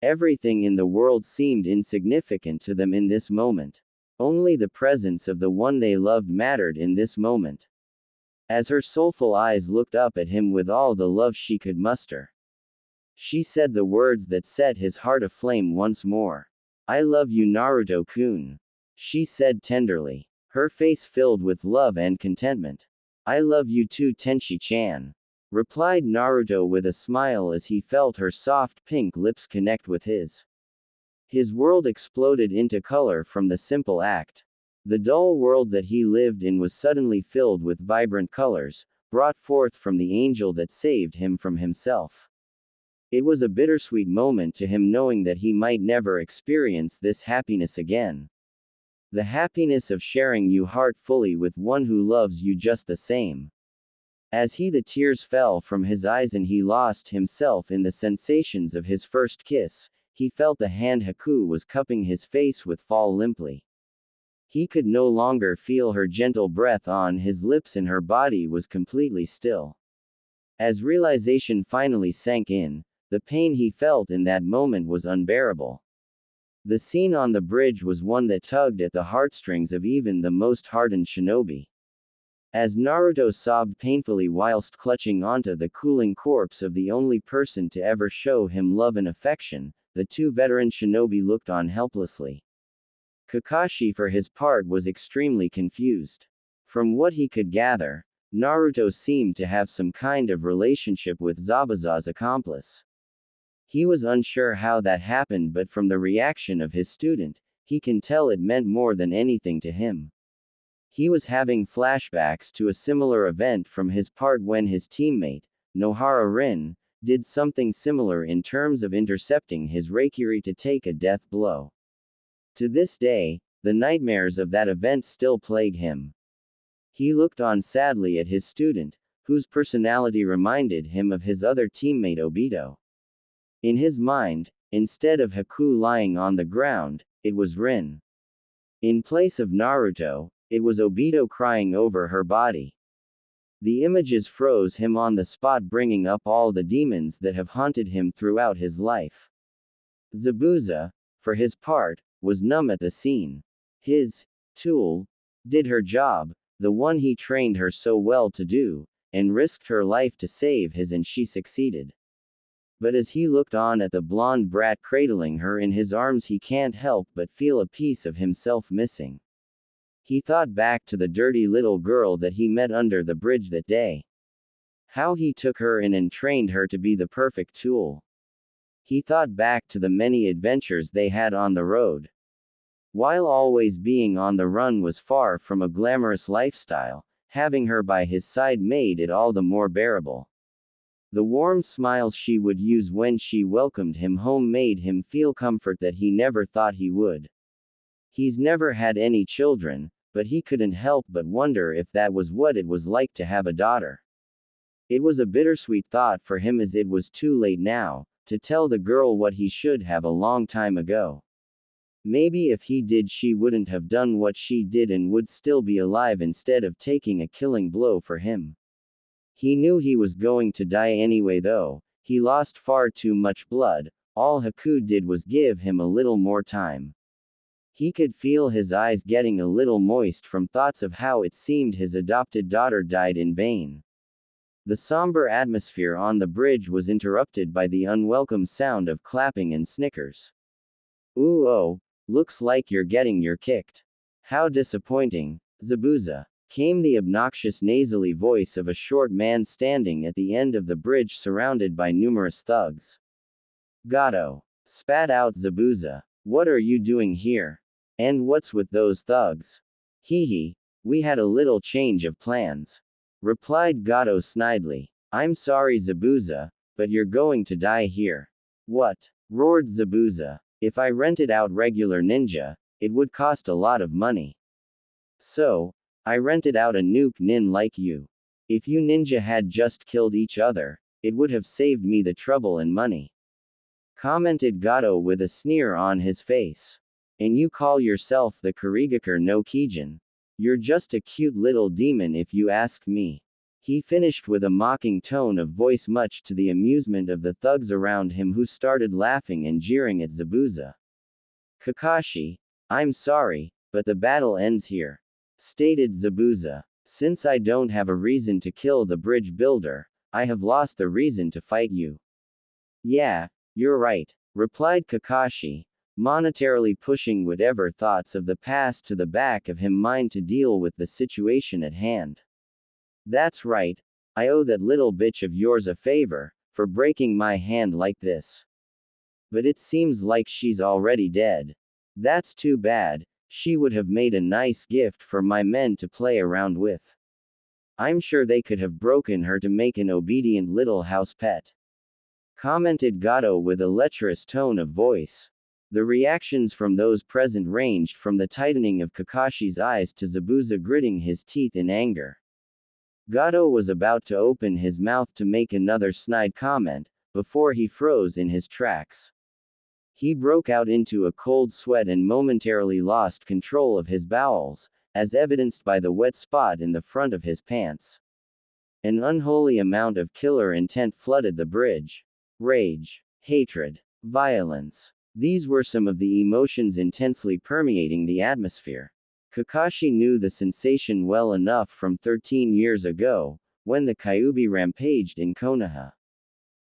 S1: Everything in the world seemed insignificant to them in this moment. Only the presence of the one they loved mattered in this moment. As her soulful eyes looked up at him with all the love she could muster, she said the words that set his heart aflame once more. I love you, Naruto-kun. She said tenderly, her face filled with love and contentment. I love you too, Tenshi-chan, replied Naruto with a smile as he felt her soft pink lips connect with his. His world exploded into color from the simple act. The dull world that he lived in was suddenly filled with vibrant colors, brought forth from the angel that saved him from himself. It was a bittersweet moment to him, knowing that he might never experience this happiness again. The happiness of sharing your heart fully with one who loves you just the same. As the tears fell from his eyes and he lost himself in the sensations of his first kiss, he felt the hand Haku was cupping his face with fall limply. He could no longer feel her gentle breath on his lips and her body was completely still. As realization finally sank in, the pain he felt in that moment was unbearable. The scene on the bridge was one that tugged at the heartstrings of even the most hardened shinobi. As Naruto sobbed painfully whilst clutching onto the cooling corpse of the only person to ever show him love and affection, the two veteran shinobi looked on helplessly. Kakashi for his part was extremely confused. From what he could gather, Naruto seemed to have some kind of relationship with Zabuza's accomplice. He was unsure how that happened, but from the reaction of his student, he can tell it meant more than anything to him. He was having flashbacks to a similar event from his part when his teammate, Nohara Rin, did something similar in terms of intercepting his Reikiri to take a death blow. To this day, the nightmares of that event still plague him. He looked on sadly at his student, whose personality reminded him of his other teammate Obito. In his mind, instead of Haku lying on the ground, it was Rin. In place of Naruto, it was Obito crying over her body. The images froze him on the spot, bringing up all the demons that have haunted him throughout his life. Zabuza, for his part, was numb at the scene. His tool did her job, the one he trained her so well to do, and risked her life to save his, and she succeeded. But as he looked on at the blonde brat cradling her in his arms, he can't help but feel a piece of himself missing. He thought back to the dirty little girl that he met under the bridge that day. How he took her in and trained her to be the perfect tool. He thought back to the many adventures they had on the road. While always being on the run was far from a glamorous lifestyle, having her by his side made it all the more bearable. The warm smiles she would use when she welcomed him home made him feel comfort that he never thought he would. He's never had any children, but he couldn't help but wonder if that was what it was like to have a daughter. It was a bittersweet thought for him, as it was too late now to tell the girl what he should have a long time ago. Maybe if he did, she wouldn't have done what she did and would still be alive instead of taking a killing blow for him. He knew he was going to die anyway, though. He lost far too much blood. All Haku did was give him a little more time. He could feel his eyes getting a little moist from thoughts of how it seemed his adopted daughter died in vain. The somber atmosphere on the bridge was interrupted by the unwelcome sound of clapping and snickers. "Ooh, oh, looks like you're getting your kicked. How disappointing, Zabuza," came the obnoxious nasally voice of a short man standing at the end of the bridge surrounded by numerous thugs. "Gato," spat out Zabuza. "What are you doing here? And what's with those thugs?" "Hee hee, we had a little change of plans," replied Gato snidely. "I'm sorry, Zabuza, but you're going to die here." "What?" roared Zabuza. "If I rented out regular ninja, it would cost a lot of money. So, I rented out a nuke nin like you. If you ninja had just killed each other, it would have saved me the trouble and money," commented Gato with a sneer on his face. "And you call yourself the Kurigakure no Kijin? You're just a cute little demon if you ask me," he finished with a mocking tone of voice, much to the amusement of the thugs around him, who started laughing and jeering at Zabuza. "Kakashi, I'm sorry, but the battle ends here," stated Zabuza. "Since I don't have a reason to kill the bridge builder, I have lost the reason to fight you." "Yeah, you're right," replied Kakashi, monetarily pushing whatever thoughts of the past to the back of his mind to deal with the situation at hand. "That's right, I owe that little bitch of yours a favor, for breaking my hand like this. But it seems like she's already dead. That's too bad, she would have made a nice gift for my men to play around with. I'm sure they could have broken her to make an obedient little house pet," commented Gato with a lecherous tone of voice. The reactions from those present ranged from the tightening of Kakashi's eyes to Zabuza gritting his teeth in anger. Gato was about to open his mouth to make another snide comment, before he froze in his tracks. He broke out into a cold sweat and momentarily lost control of his bowels, as evidenced by the wet spot in the front of his pants. An unholy amount of killer intent flooded the bridge. Rage, hatred, violence. These were some of the emotions intensely permeating the atmosphere. Kakashi knew the sensation well enough from 13 years ago, when the Kyuubi rampaged in Konoha.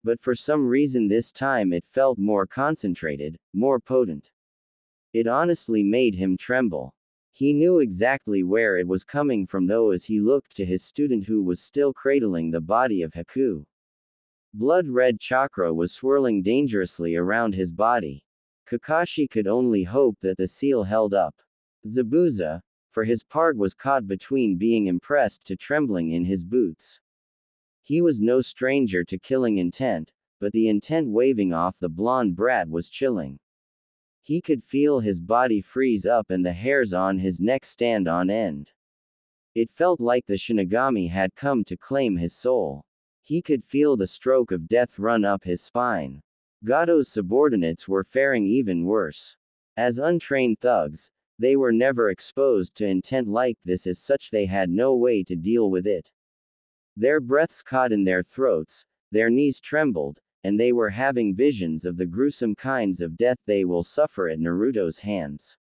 S1: But for some reason this time it felt more concentrated, more potent. It honestly made him tremble. He knew exactly where it was coming from, though, as he looked to his student who was still cradling the body of Haku. Blood-red chakra was swirling dangerously around his body. Kakashi could only hope that the seal held up. Zabuza, for his part, was caught between being impressed to trembling in his boots. He was no stranger to killing intent, but the intent waving off the blonde brat was chilling. He could feel his body freeze up and the hairs on his neck stand on end. It felt like the Shinigami had come to claim his soul. He could feel the stroke of death run up his spine. Gato's subordinates were faring even worse. As untrained thugs, they were never exposed to intent like this, as such they had no way to deal with it. Their breaths caught in their throats, their knees trembled, and they were having visions of the gruesome kinds of death they will suffer at Naruto's hands.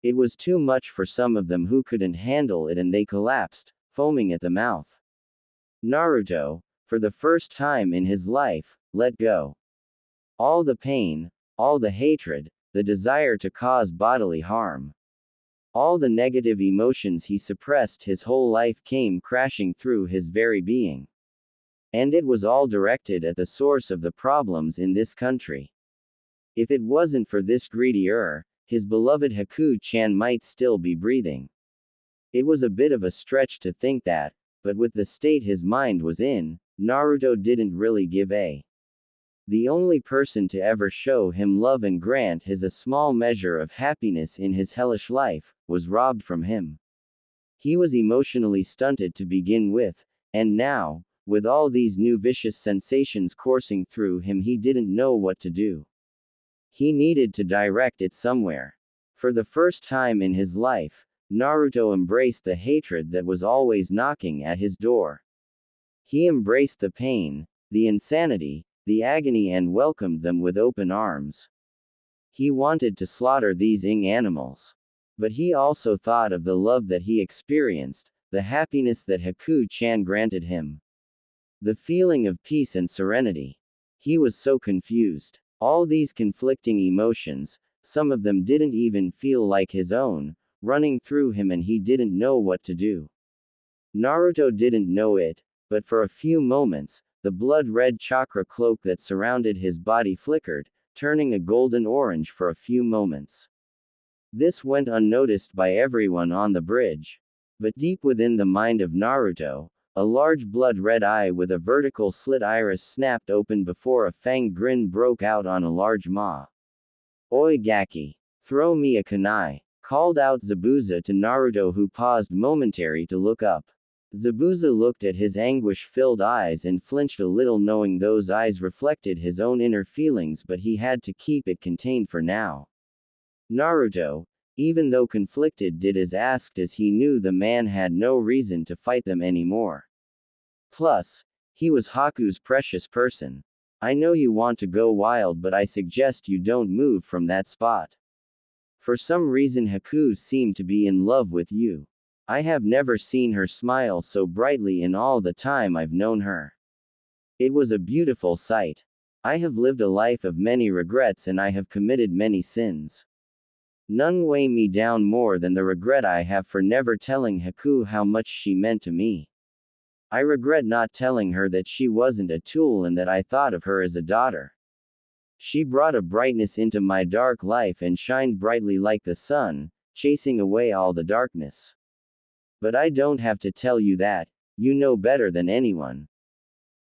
S1: It was too much for some of them who couldn't handle it, and they collapsed, foaming at the mouth. Naruto, for the first time in his life, let go. All the pain, all the hatred, the desire to cause bodily harm. All the negative emotions he suppressed his whole life came crashing through his very being. And it was all directed at the source of the problems in this country. If it wasn't for this greedy his beloved Haku-chan might still be breathing. It was a bit of a stretch to think that, but with the state his mind was in, Naruto didn't really give a. The only person to ever show him love and grant his a small measure of happiness in his hellish life, was robbed from him. He was emotionally stunted to begin with, and now, with all these new vicious sensations coursing through him, he didn't know what to do. He needed to direct it somewhere. For the first time in his life, Naruto embraced the hatred that was always knocking at his door. He embraced the pain, the insanity, the agony, and welcomed them with open arms. He wanted to slaughter these animals. But he also thought of the love that he experienced, the happiness that Haku-chan granted him. The feeling of peace and serenity. He was so confused. All these conflicting emotions, some of them didn't even feel like his own, running through him, and he didn't know what to do. Naruto didn't know it, but for a few moments, the blood-red chakra cloak that surrounded his body flickered, turning a golden orange for a few moments. This went unnoticed by everyone on the bridge. But deep within the mind of Naruto, a large blood-red eye with a vertical slit iris snapped open before a fanged grin broke out on a large maw. "Oi Gaki! Throw me a kunai!" called out Zabuza to Naruto, who paused momentarily to look up. Zabuza looked at his anguish-filled eyes and flinched a little, knowing those eyes reflected his own inner feelings, but he had to keep it contained for now. Naruto, even though conflicted, did as asked, as he knew the man had no reason to fight them anymore. Plus, he was Haku's precious person. "I know you want to go wild, but I suggest you don't move from that spot. For some reason Haku seemed to be in love with you. I have never seen her smile so brightly in all the time I've known her. It was a beautiful sight. I have lived a life of many regrets, and I have committed many sins. None weigh me down more than the regret I have for never telling Haku how much she meant to me. I regret not telling her that she wasn't a tool and that I thought of her as a daughter. She brought a brightness into my dark life and shined brightly like the sun, chasing away all the darkness. But I don't have to tell you that, you know better than anyone.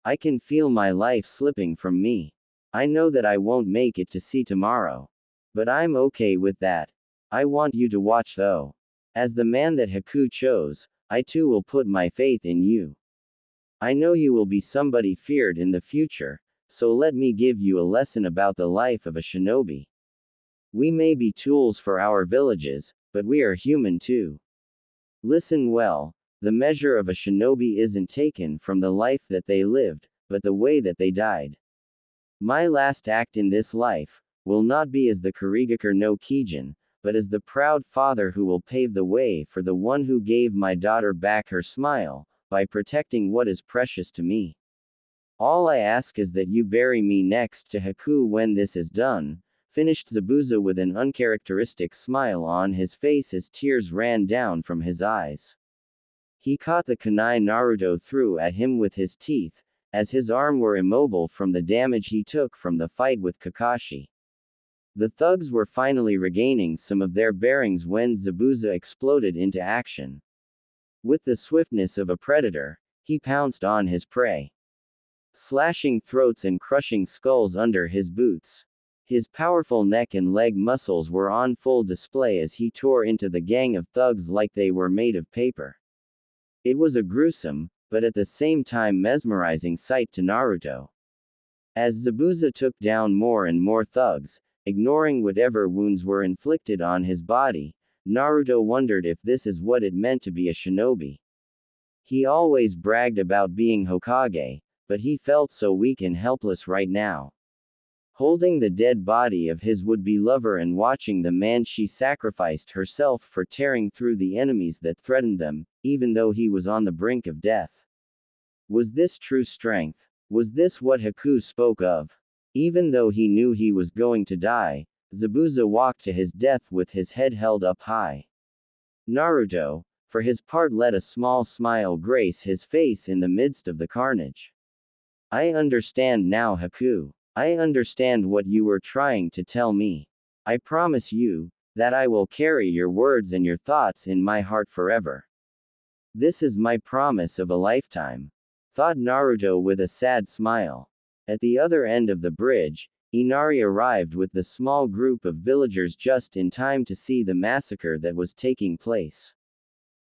S1: I can feel my life slipping from me. I know that I won't make it to see tomorrow. But I'm okay with that. I want you to watch though. As the man that Haku chose, I too will put my faith in you. I know you will be somebody feared in the future, so let me give you a lesson about the life of a shinobi. We may be tools for our villages, but we are human too. Listen well, the measure of a shinobi isn't taken from the life that they lived, but the way that they died. My last act in this life will not be as the Kurigakure no Kijin, but as the proud father who will pave the way for the one who gave my daughter back her smile, by protecting what is precious to me. All I ask is that you bury me next to Haku when this is done," finished Zabuza with an uncharacteristic smile on his face as tears ran down from his eyes. He caught the kunai Naruto threw at him with his teeth, as his arm were immobile from the damage he took from the fight with Kakashi. The thugs were finally regaining some of their bearings when Zabuza exploded into action. With the swiftness of a predator, he pounced on his prey, slashing throats and crushing skulls under his boots. His powerful neck and leg muscles were on full display as he tore into the gang of thugs like they were made of paper. It was a gruesome, but at the same time mesmerizing sight to Naruto. As Zabuza took down more and more thugs, ignoring whatever wounds were inflicted on his body, Naruto wondered if this is what it meant to be a shinobi. He always bragged about being Hokage, but he felt so weak and helpless right now. Holding the dead body of his would-be lover and watching the man she sacrificed herself for tearing through the enemies that threatened them, even though he was on the brink of death. Was this true strength? Was this what Haku spoke of? Even though he knew he was going to die, Zabuza walked to his death with his head held up high. Naruto, for his part, let a small smile grace his face in the midst of the carnage. I understand now, Haku. I understand what you were trying to tell me. I promise you that I will carry your words and your thoughts in my heart forever. This is my promise of a lifetime. thought Naruto with a sad smile. At the other end of the bridge, Inari arrived with the small group of villagers just in time to see the massacre that was taking place.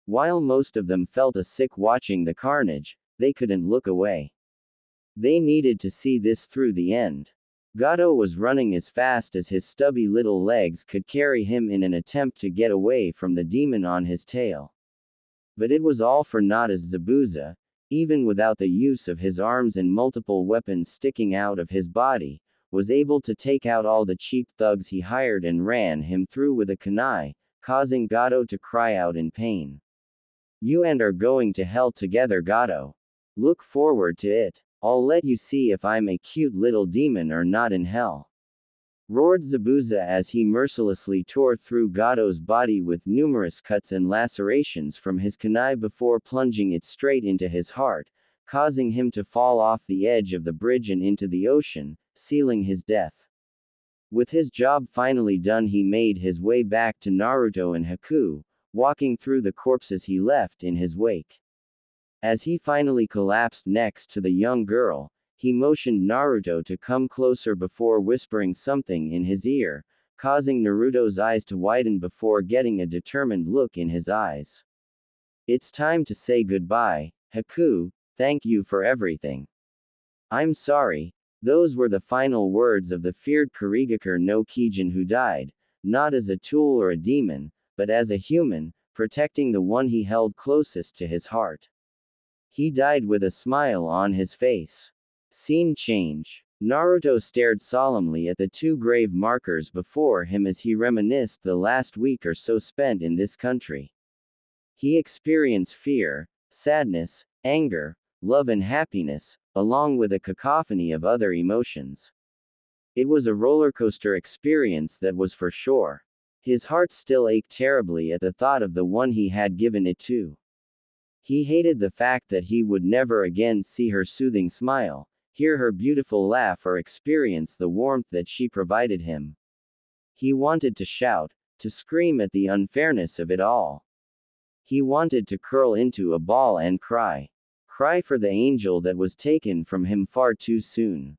S1: While most of them felt sick watching the carnage, they couldn't look away. They needed to see this through the end. Gato was running as fast as his stubby little legs could carry him in an attempt to get away from the demon on his tail. But it was all for naught as Zabuza, even without the use of his arms and multiple weapons sticking out of his body, was able to take out all the cheap thugs he hired and ran him through with a kunai, causing Gato to cry out in pain. You and are going to hell together, Gato. Look forward to it. I'll let you see if I'm a cute little demon or not in hell. Roared Zabuza as he mercilessly tore through Gato's body with numerous cuts and lacerations from his kunai before plunging it straight into his heart, causing him to fall off the edge of the bridge and into the ocean, sealing his death. With his job finally done, he made his way back to Naruto and Haku, walking through the corpses he left in his wake. As he finally collapsed next to the young girl, he motioned Naruto to come closer before whispering something in his ear, causing Naruto's eyes to widen before getting a determined look in his eyes. It's time to say goodbye, Haku, thank you for everything. I'm sorry. Those were the final words of the feared Kurigakure no Kijin who died, not as a tool or a demon, but as a human, protecting the one he held closest to his heart. He died with a smile on his face. Scene change. Naruto stared solemnly at the two grave markers before him as he reminisced the last week or so spent in this country. He experienced fear, sadness, anger, love and happiness, along with a cacophony of other emotions. It was a roller coaster experience, that was for sure. His heart still ached terribly at the thought of the one he had given it to. He hated the fact that he would never again see her soothing smile, hear her beautiful laugh or experience the warmth that she provided him. He wanted to shout, to scream at the unfairness of it all. He wanted to curl into a ball and cry. Cry for the angel that was taken from him far too soon.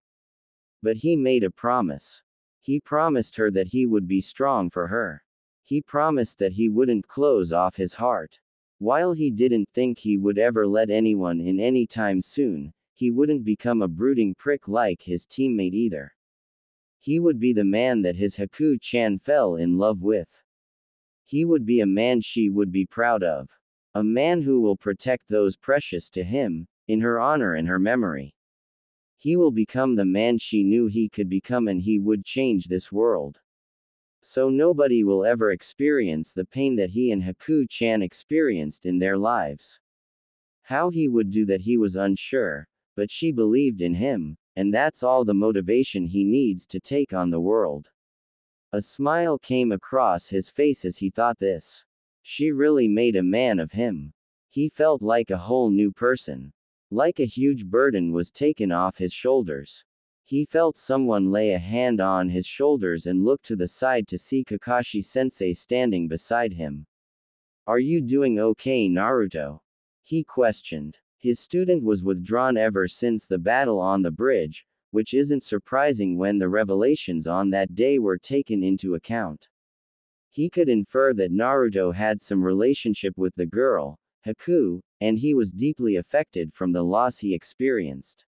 S1: But he made a promise. He promised her that he would be strong for her. He promised that he wouldn't close off his heart. While he didn't think he would ever let anyone in any time soon, he wouldn't become a brooding prick like his teammate either. He would be the man that his Haku-chan fell in love with. He would be a man she would be proud of. A man who will protect those precious to him, in her honor and her memory. He will become the man she knew he could become, and he would change this world. So nobody will ever experience the pain that he and Haku-chan experienced in their lives. How he would do that he was unsure, but she believed in him, and that's all the motivation he needs to take on the world. A smile came across his face as he thought this. She really made a man of him. He felt like a whole new person. Like a huge burden was taken off his shoulders. He felt someone lay a hand on his shoulders and looked to the side to see Kakashi-sensei standing beside him. Are you doing okay, Naruto? He questioned. His student was withdrawn ever since the battle on the bridge, which isn't surprising when the revelations on that day were taken into account. He could infer that Naruto had some relationship with the girl, Haku, and he was deeply affected from the loss he experienced.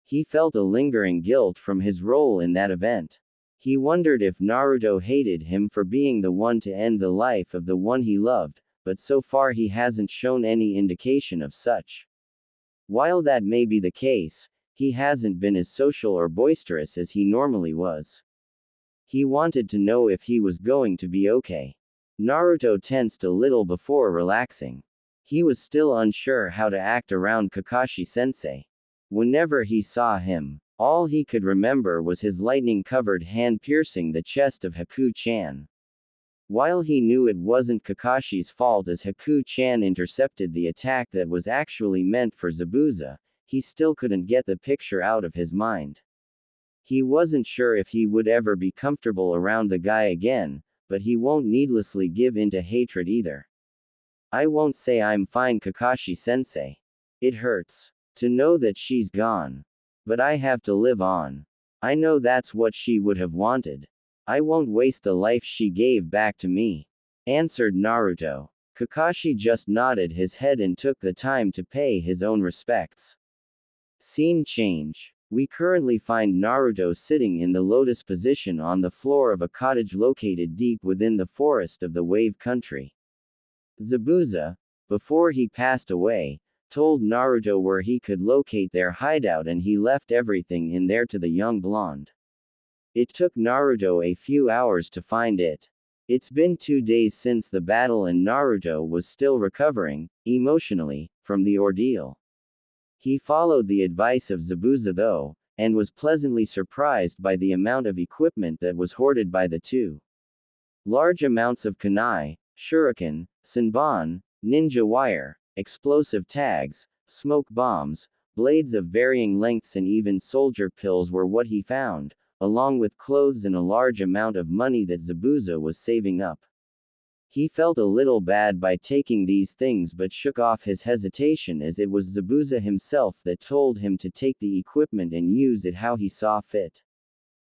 S1: He felt a lingering guilt from his role in that event. He wondered if Naruto hated him for being the one to end the life of the one he loved, but so far he hasn't shown any indication of such. While that may be the case, he hasn't been as social or boisterous as he normally was. He wanted to know if he was going to be okay. Naruto tensed a little before relaxing. He was still unsure how to act around Kakashi-sensei. Whenever he saw him, all he could remember was his lightning-covered hand piercing the chest of Haku-chan. While he knew it wasn't Kakashi's fault as Haku-chan intercepted the attack that was actually meant for Zabuza, he still couldn't get the picture out of his mind. He wasn't sure if he would ever be comfortable around the guy again, but he won't needlessly give in to hatred either. I won't say I'm fine, Kakashi-sensei. It hurts. To know that she's gone. But I have to live on. I know that's what she would have wanted. I won't waste the life she gave back to me, answered Naruto. Kakashi just nodded his head and took the time to pay his own respects. Scene change. We currently find Naruto sitting in the lotus position on the floor of a cottage located deep within the forest of the Wave Country. Zabuza, before he passed away, told Naruto where he could locate their hideout and he left everything in there to the young blonde. It took Naruto a few hours to find it. It's been 2 days since the battle and Naruto was still recovering, emotionally, from the ordeal. He followed the advice of Zabuza though, and was pleasantly surprised by the amount of equipment that was hoarded by the two. Large amounts of kunai, shuriken, senbon, ninja wire, explosive tags, smoke bombs, blades of varying lengths and even soldier pills were what he found, along with clothes and a large amount of money that Zabuza was saving up. He felt a little bad by taking these things but shook off his hesitation as it was Zabuza himself that told him to take the equipment and use it how he saw fit.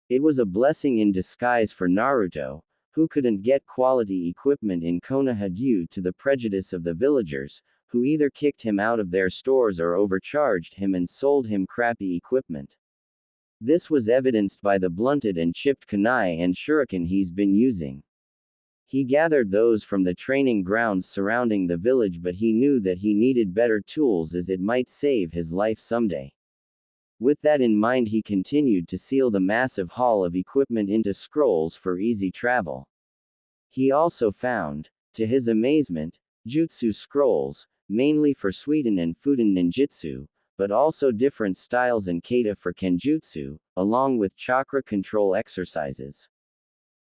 S1: It was a blessing in disguise for Naruto, who couldn't get quality equipment in Konoha due to the prejudice of the villagers, who either kicked him out of their stores or overcharged him and sold him crappy equipment. This was evidenced by the blunted and chipped kunai and shuriken he's been using. He gathered those from the training grounds surrounding the village, but he knew that he needed better tools as it might save his life someday. With that in mind, he continued to seal the massive haul of equipment into scrolls for easy travel. He also found, to his amazement, jutsu scrolls, mainly for Suiten and Futen ninjutsu, but also different styles and kata for kenjutsu, along with chakra control exercises.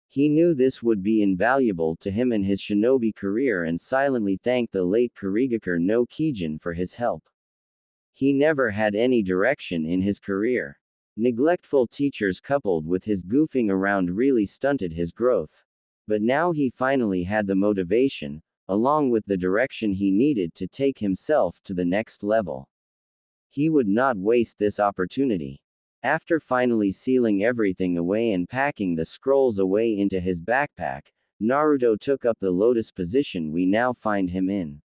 S1: He knew this would be invaluable to him in his shinobi career and silently thanked the late Kurigakure no Kijin for his help. He never had any direction in his career. Neglectful teachers coupled with his goofing around really stunted his growth. But now he finally had the motivation, along with the direction he needed to take himself to the next level. He would not waste this opportunity. After finally sealing everything away and packing the scrolls away into his backpack, Naruto took up the lotus position we now find him in.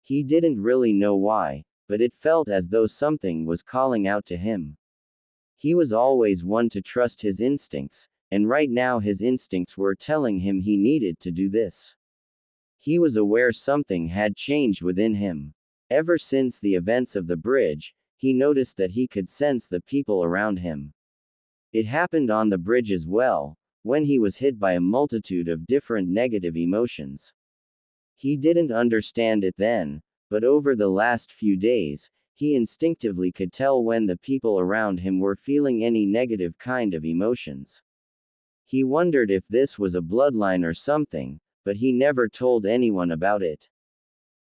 S1: He didn't really know why, but it felt as though something was calling out to him. He was always one to trust his instincts, and right now his instincts were telling him he needed to do this. He was aware something had changed within him. Ever since the events of the bridge, he noticed that he could sense the people around him. It happened on the bridge as well, when he was hit by a multitude of different negative emotions. He didn't understand it then, but over the last few days, he instinctively could tell when the people around him were feeling any negative kind of emotions. He wondered if this was a bloodline or something, but he never told anyone about it.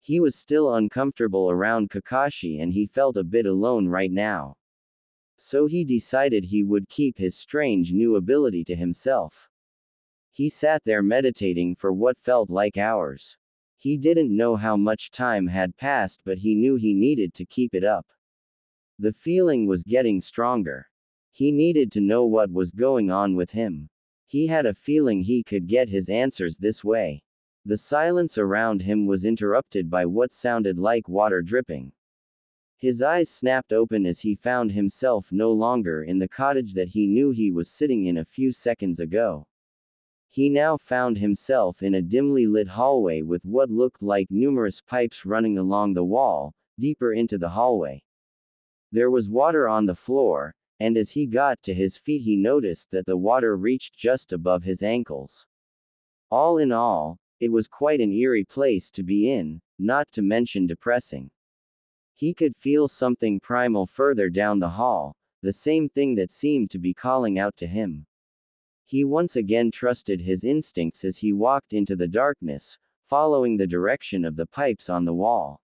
S1: He was still uncomfortable around Kakashi and he felt a bit alone right now. So he decided he would keep his strange new ability to himself. He sat there meditating for what felt like hours. He didn't know how much time had passed, but he knew he needed to keep it up. The feeling was getting stronger. He needed to know what was going on with him. He had a feeling he could get his answers this way. The silence around him was interrupted by what sounded like water dripping. His eyes snapped open as he found himself no longer in the cottage that he knew he was sitting in a few seconds ago. He now found himself in a dimly lit hallway with what looked like numerous pipes running along the wall, deeper into the hallway. There was water on the floor, and as he got to his feet he noticed that the water reached just above his ankles. All in all, it was quite an eerie place to be in, not to mention depressing. He could feel something primal further down the hall, the same thing that seemed to be calling out to him. He once again trusted his instincts as he walked into the darkness, following the direction of the pipes on the wall.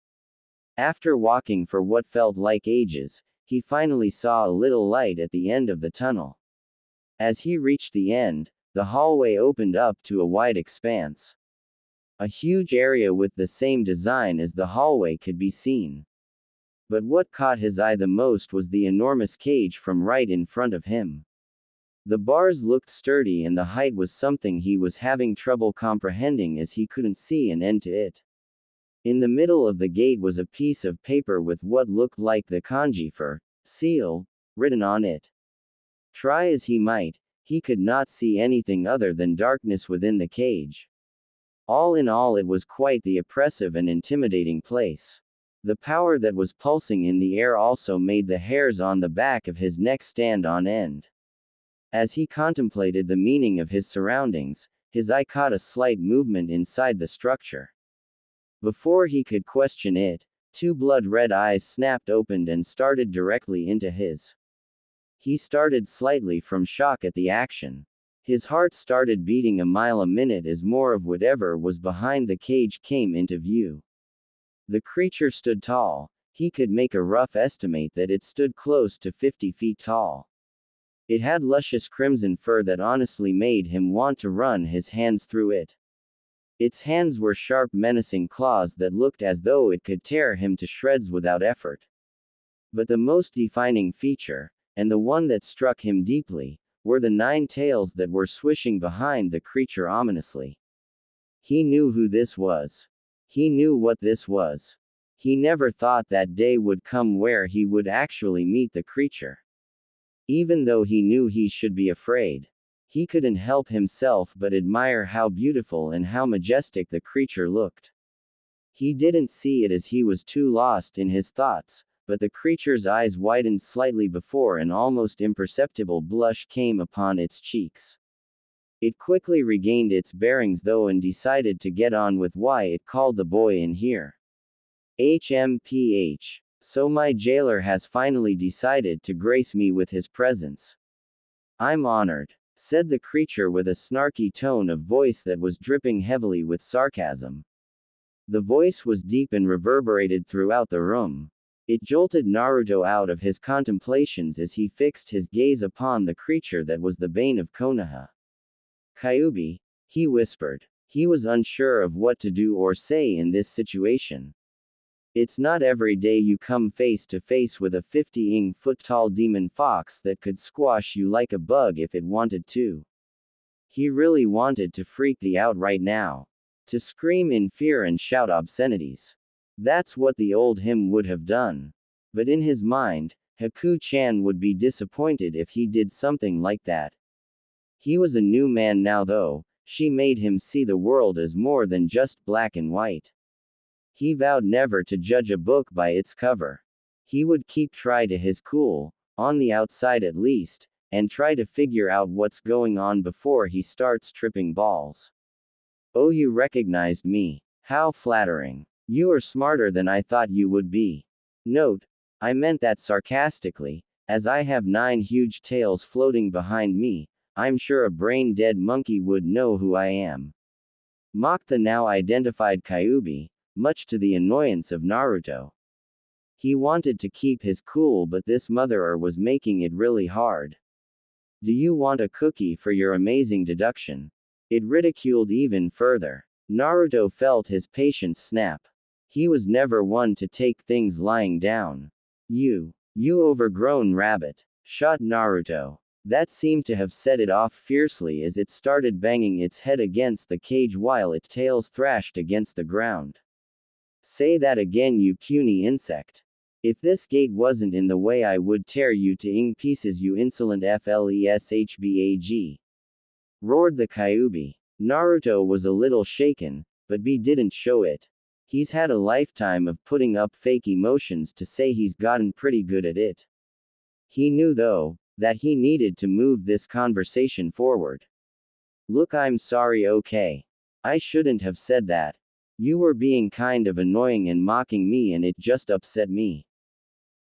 S1: After walking for what felt like ages, he finally saw a little light at the end of the tunnel. As he reached the end, the hallway opened up to a wide expanse. A huge area with the same design as the hallway could be seen. But what caught his eye the most was the enormous cage from right in front of him. The bars looked sturdy and the height was something he was having trouble comprehending as he couldn't see an end to it. In the middle of the gate was a piece of paper with what looked like the kanji for seal written on it. Try as he might, he could not see anything other than darkness within the cage. All in all, it was quite the oppressive and intimidating place. The power that was pulsing in the air also made the hairs on the back of his neck stand on end. As he contemplated the meaning of his surroundings, his eye caught a slight movement inside the structure. Before he could question it, two blood-red eyes snapped open and started directly into his. He started slightly from shock at the action. His heart started beating a mile a minute as more of whatever was behind the cage came into view. The creature stood tall. He could make a rough estimate that it stood close to 50 feet tall. It had luscious crimson fur that honestly made him want to run his hands through it. Its hands were sharp, menacing claws that looked as though it could tear him to shreds without effort. But the most defining feature, and the one that struck him deeply, were the 9 tails that were swishing behind the creature ominously. He knew who this was. He knew what this was. He never thought that day would come where he would actually meet the creature. Even though he knew he should be afraid, he couldn't help himself but admire how beautiful and how majestic the creature looked. He didn't see it as he was too lost in his thoughts, but the creature's eyes widened slightly before an almost imperceptible blush came upon its cheeks. It quickly regained its bearings though and decided to get on with why it called the boy in here. HMPH. So my jailer has finally decided to grace me with his presence. I'm honored, said the creature with a snarky tone of voice that was dripping heavily with sarcasm. The voice was deep and reverberated throughout the room. It jolted Naruto out of his contemplations as he fixed his gaze upon the creature that was the bane of Konoha. Kyuubi, he whispered. He was unsure of what to do or say in this situation. It's not every day you come face to face with a 50-foot-tall demon fox that could squash you like a bug if it wanted to. He really wanted to freak the out right now. To scream in fear and shout obscenities. That's what the old him would have done. But in his mind, Haku-chan would be disappointed if he did something like that. He was a new man now though. She made him see the world as more than just black and white. He vowed never to judge a book by its cover. He would keep try to his cool, on the outside at least, and try to figure out what's going on before he starts tripping balls. Oh, you recognized me. How flattering. You are smarter than I thought you would be. Note, I meant that sarcastically, as I have 9 huge tails floating behind me. I'm sure a brain-dead monkey would know who I am. Mocked the now identified Kyuubi, much to the annoyance of Naruto. He wanted to keep his cool but this motherer was making it really hard. Do you want a cookie for your amazing deduction? It ridiculed even further. Naruto felt his patience snap. He was never one to take things lying down. You overgrown rabbit, shot Naruto. That seemed to have set it off fiercely as it started banging its head against the cage while its tails thrashed against the ground. Say that again, you puny insect. If this gate wasn't in the way I would tear you to pieces, you insolent fleshbag. Roared the Kyuubi. Naruto was a little shaken, but B didn't show it. He's had a lifetime of putting up fake emotions to say he's gotten pretty good at it. He knew though, that he needed to move this conversation forward. Look, I'm sorry, okay. I shouldn't have said that. You were being kind of annoying and mocking me and it just upset me.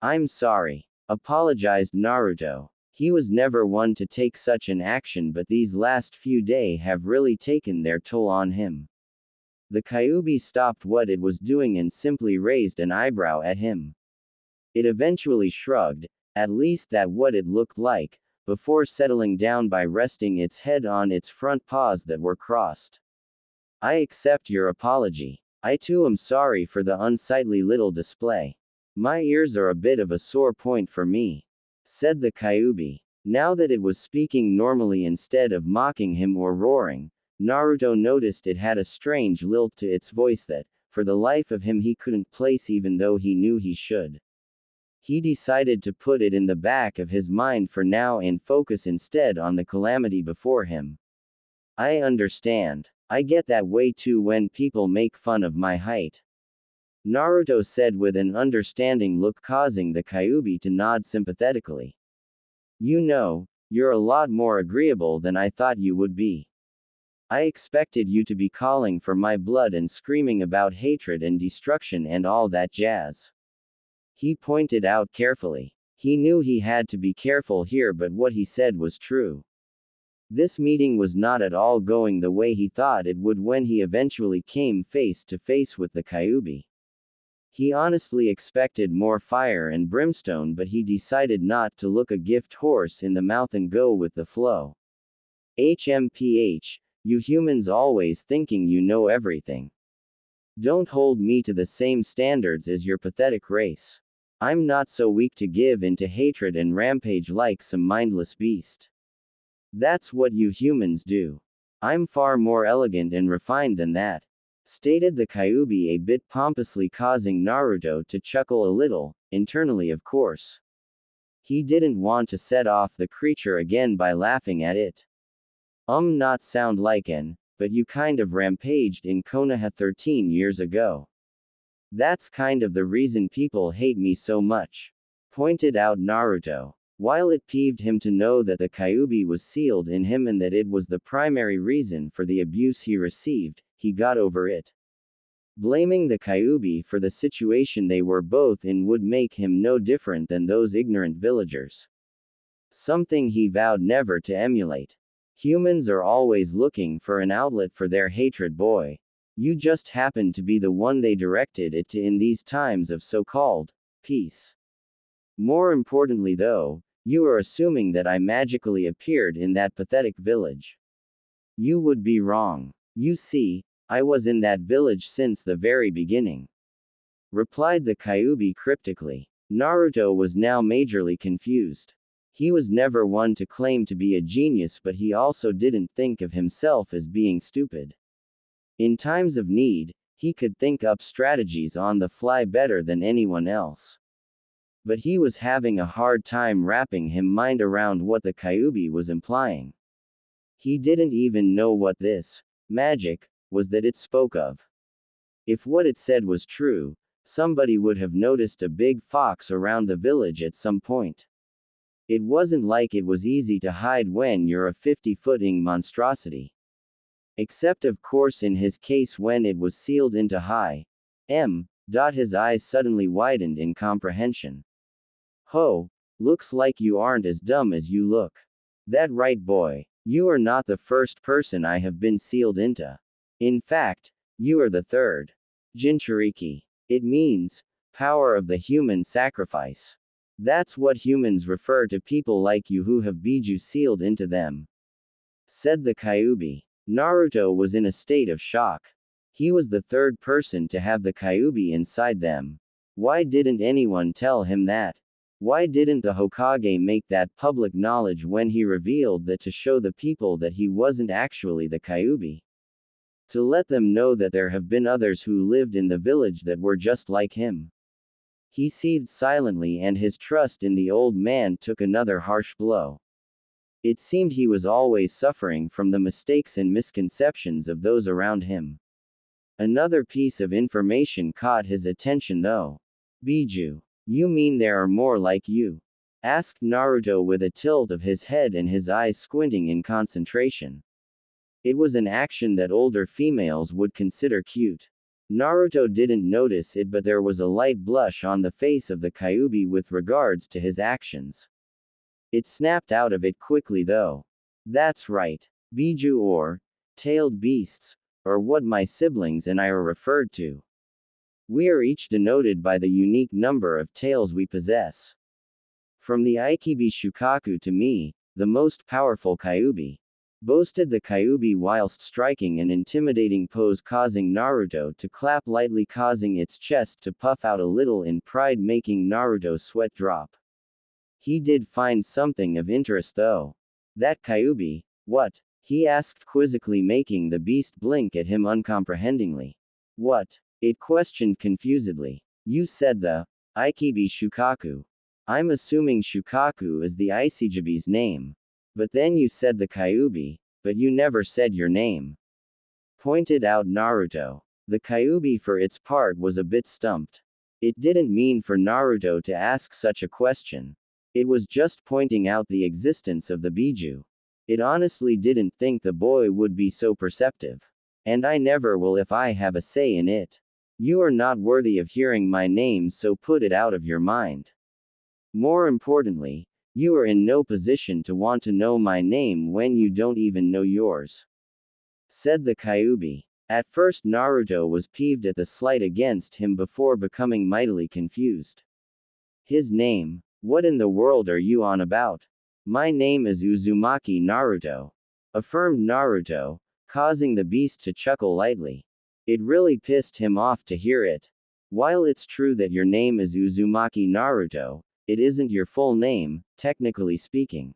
S1: I'm sorry. Apologized Naruto. He was never one to take such an action, but these last few days have really taken their toll on him. The Kyuubi stopped what it was doing and simply raised an eyebrow at him. It eventually shrugged, at least that what it looked like, before settling down by resting its head on its front paws that were crossed. I accept your apology. I too am sorry for the unsightly little display. My ears are a bit of a sore point for me, said the Kyuubi. Now that it was speaking normally instead of mocking him or roaring, Naruto noticed it had a strange lilt to its voice that, for the life of him, he couldn't place even though he knew he should. He decided to put it in the back of his mind for now and focus instead on the calamity before him. I understand. I get that way too when people make fun of my height, Naruto said with an understanding look, causing the Kyuubi to nod sympathetically. You know, you're a lot more agreeable than I thought you would be. I expected you to be calling for my blood and screaming about hatred and destruction and all that jazz. He pointed out carefully. He knew he had to be careful here, but what he said was true. This meeting was not at all going the way he thought it would when he eventually came face to face with the Kyuubi. He honestly expected more fire and brimstone, but he decided not to look a gift horse in the mouth and go with the flow. HMPH, you humans always thinking you know everything. Don't hold me to the same standards as your pathetic race. I'm not so weak to give in to hatred and rampage like some mindless beast. That's what you humans do. I'm far more elegant and refined than that, stated the Kyuubi a bit pompously, causing Naruto to chuckle a little, internally of course. He didn't want to set off the creature again by laughing at it. Not sound like an, but you kind of rampaged in Konoha 13 years ago. That's kind of the reason people hate me so much, pointed out Naruto. While it peeved him to know that the Kyuubi was sealed in him and that it was the primary reason for the abuse he received, he got over it. Blaming the Kyuubi for the situation they were both in would make him no different than those ignorant villagers. Something he vowed never to emulate. Humans are always looking for an outlet for their hatred, boy. You just happened to be the one they directed it to in these times of so-called peace. More importantly though, you are assuming that I magically appeared in that pathetic village. You would be wrong. You see, I was in that village since the very beginning, replied the Kyuubi cryptically. Naruto was now majorly confused. He was never one to claim to be a genius, but he also didn't think of himself as being stupid. In times of need, he could think up strategies on the fly better than anyone else. But he was having a hard time wrapping his mind around what the Kyuubi was implying. He didn't even know what this magic was that it spoke of. If what it said was true, somebody would have noticed a big fox around the village at some point. It wasn't like it was easy to hide when you're a 50-footing monstrosity. Except of course in his case when it was sealed into high. His eyes suddenly widened in comprehension. Ho, looks like you aren't as dumb as you look. That right, boy. You are not the first person I have been sealed into. In fact, you are the third. Jinchuriki. It means, power of the human sacrifice. That's what humans refer to people like you who have biju sealed into them, said the Kyuubi. Naruto was in a state of shock. He was the third person to have the Kyuubi inside them. Why didn't anyone tell him that? Why didn't the Hokage make that public knowledge when he revealed that to show the people that he wasn't actually the Kyuubi? To let them know that there have been others who lived in the village that were just like him. He seethed silently and his trust in the old man took another harsh blow. It seemed he was always suffering from the mistakes and misconceptions of those around him. Another piece of information caught his attention though. Biju. You mean there are more like you? Asked Naruto with a tilt of his head and his eyes squinting in concentration. It was an action that older females would consider cute. Naruto didn't notice it, but there was a light blush on the face of the Kyuubi with regards to his actions. It snapped out of it quickly though. That's right. Biju or tailed beasts, or what my siblings and I are referred to. We are each denoted by the unique number of tails we possess. From the Aikibi Shukaku to me, the most powerful Kyuubi. boasted the Kyuubi whilst striking an intimidating pose, causing Naruto to clap lightly, causing its chest to puff out a little in pride, making Naruto's sweat drop. He did find something of interest though. That Kyuubi, what? He asked quizzically, making the beast blink at him uncomprehendingly. What? It questioned confusedly. You said the Ikibi Shukaku. I'm assuming Shukaku is the Isejibi's name. But then you said the Kyuubi, but you never said your name. Pointed out Naruto. The Kyuubi for its part was a bit stumped. It didn't mean for Naruto to ask such a question. It was just pointing out the existence of the Biju. It honestly didn't think the boy would be so perceptive. And I never will if I have a say in it. You are not worthy of hearing my name, so put it out of your mind. More importantly, you are in no position to want to know my name when you don't even know yours. Said the Kyuubi. At first Naruto was peeved at the slight against him before becoming mightily confused. His name? What in the world are you on about? My name is Uzumaki Naruto. Affirmed Naruto, causing the beast to chuckle lightly. It really pissed him off to hear it. While it's true that your name is Uzumaki Naruto, it isn't your full name, technically speaking.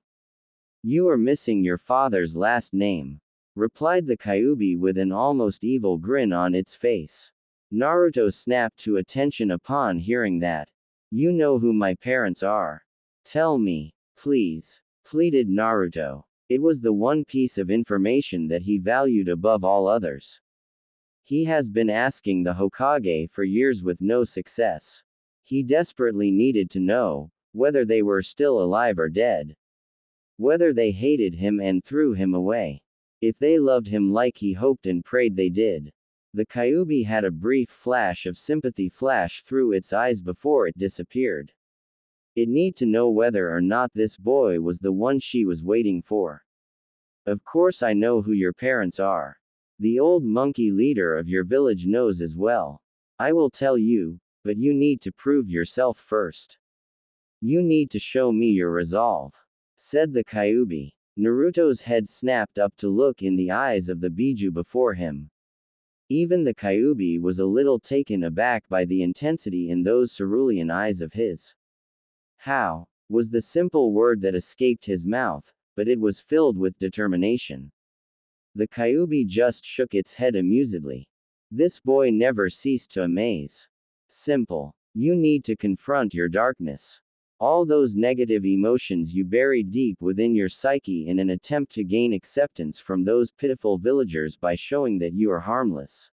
S1: You are missing your father's last name, replied the Kyuubi with an almost evil grin on its face. Naruto snapped to attention upon hearing that. You know who my parents are. Tell me, please, pleaded Naruto. It was the one piece of information that he valued above all others. He has been asking the Hokage for years with no success. He desperately needed to know whether they were still alive or dead. Whether they hated him and threw him away. If they loved him like he hoped and prayed they did. The Kyuubi had a brief flash of sympathy flash through its eyes before it disappeared. It needed to know whether or not this boy was the one she was waiting for. Of course I know who your parents are. The old monkey leader of your village knows as well. I will tell you, but you need to prove yourself first. You need to show me your resolve. Said the Kyuubi. Naruto's head snapped up to look in the eyes of the Biju before him. Even the Kyuubi was a little taken aback by the intensity in those cerulean eyes of his. How? Was the simple word that escaped his mouth, but it was filled with determination. The Kyuubi just shook its head amusedly. This boy never ceased to amaze. Simple. You need to confront your darkness. All those negative emotions you buried deep within your psyche in an attempt to gain acceptance from those pitiful villagers by showing that you are harmless.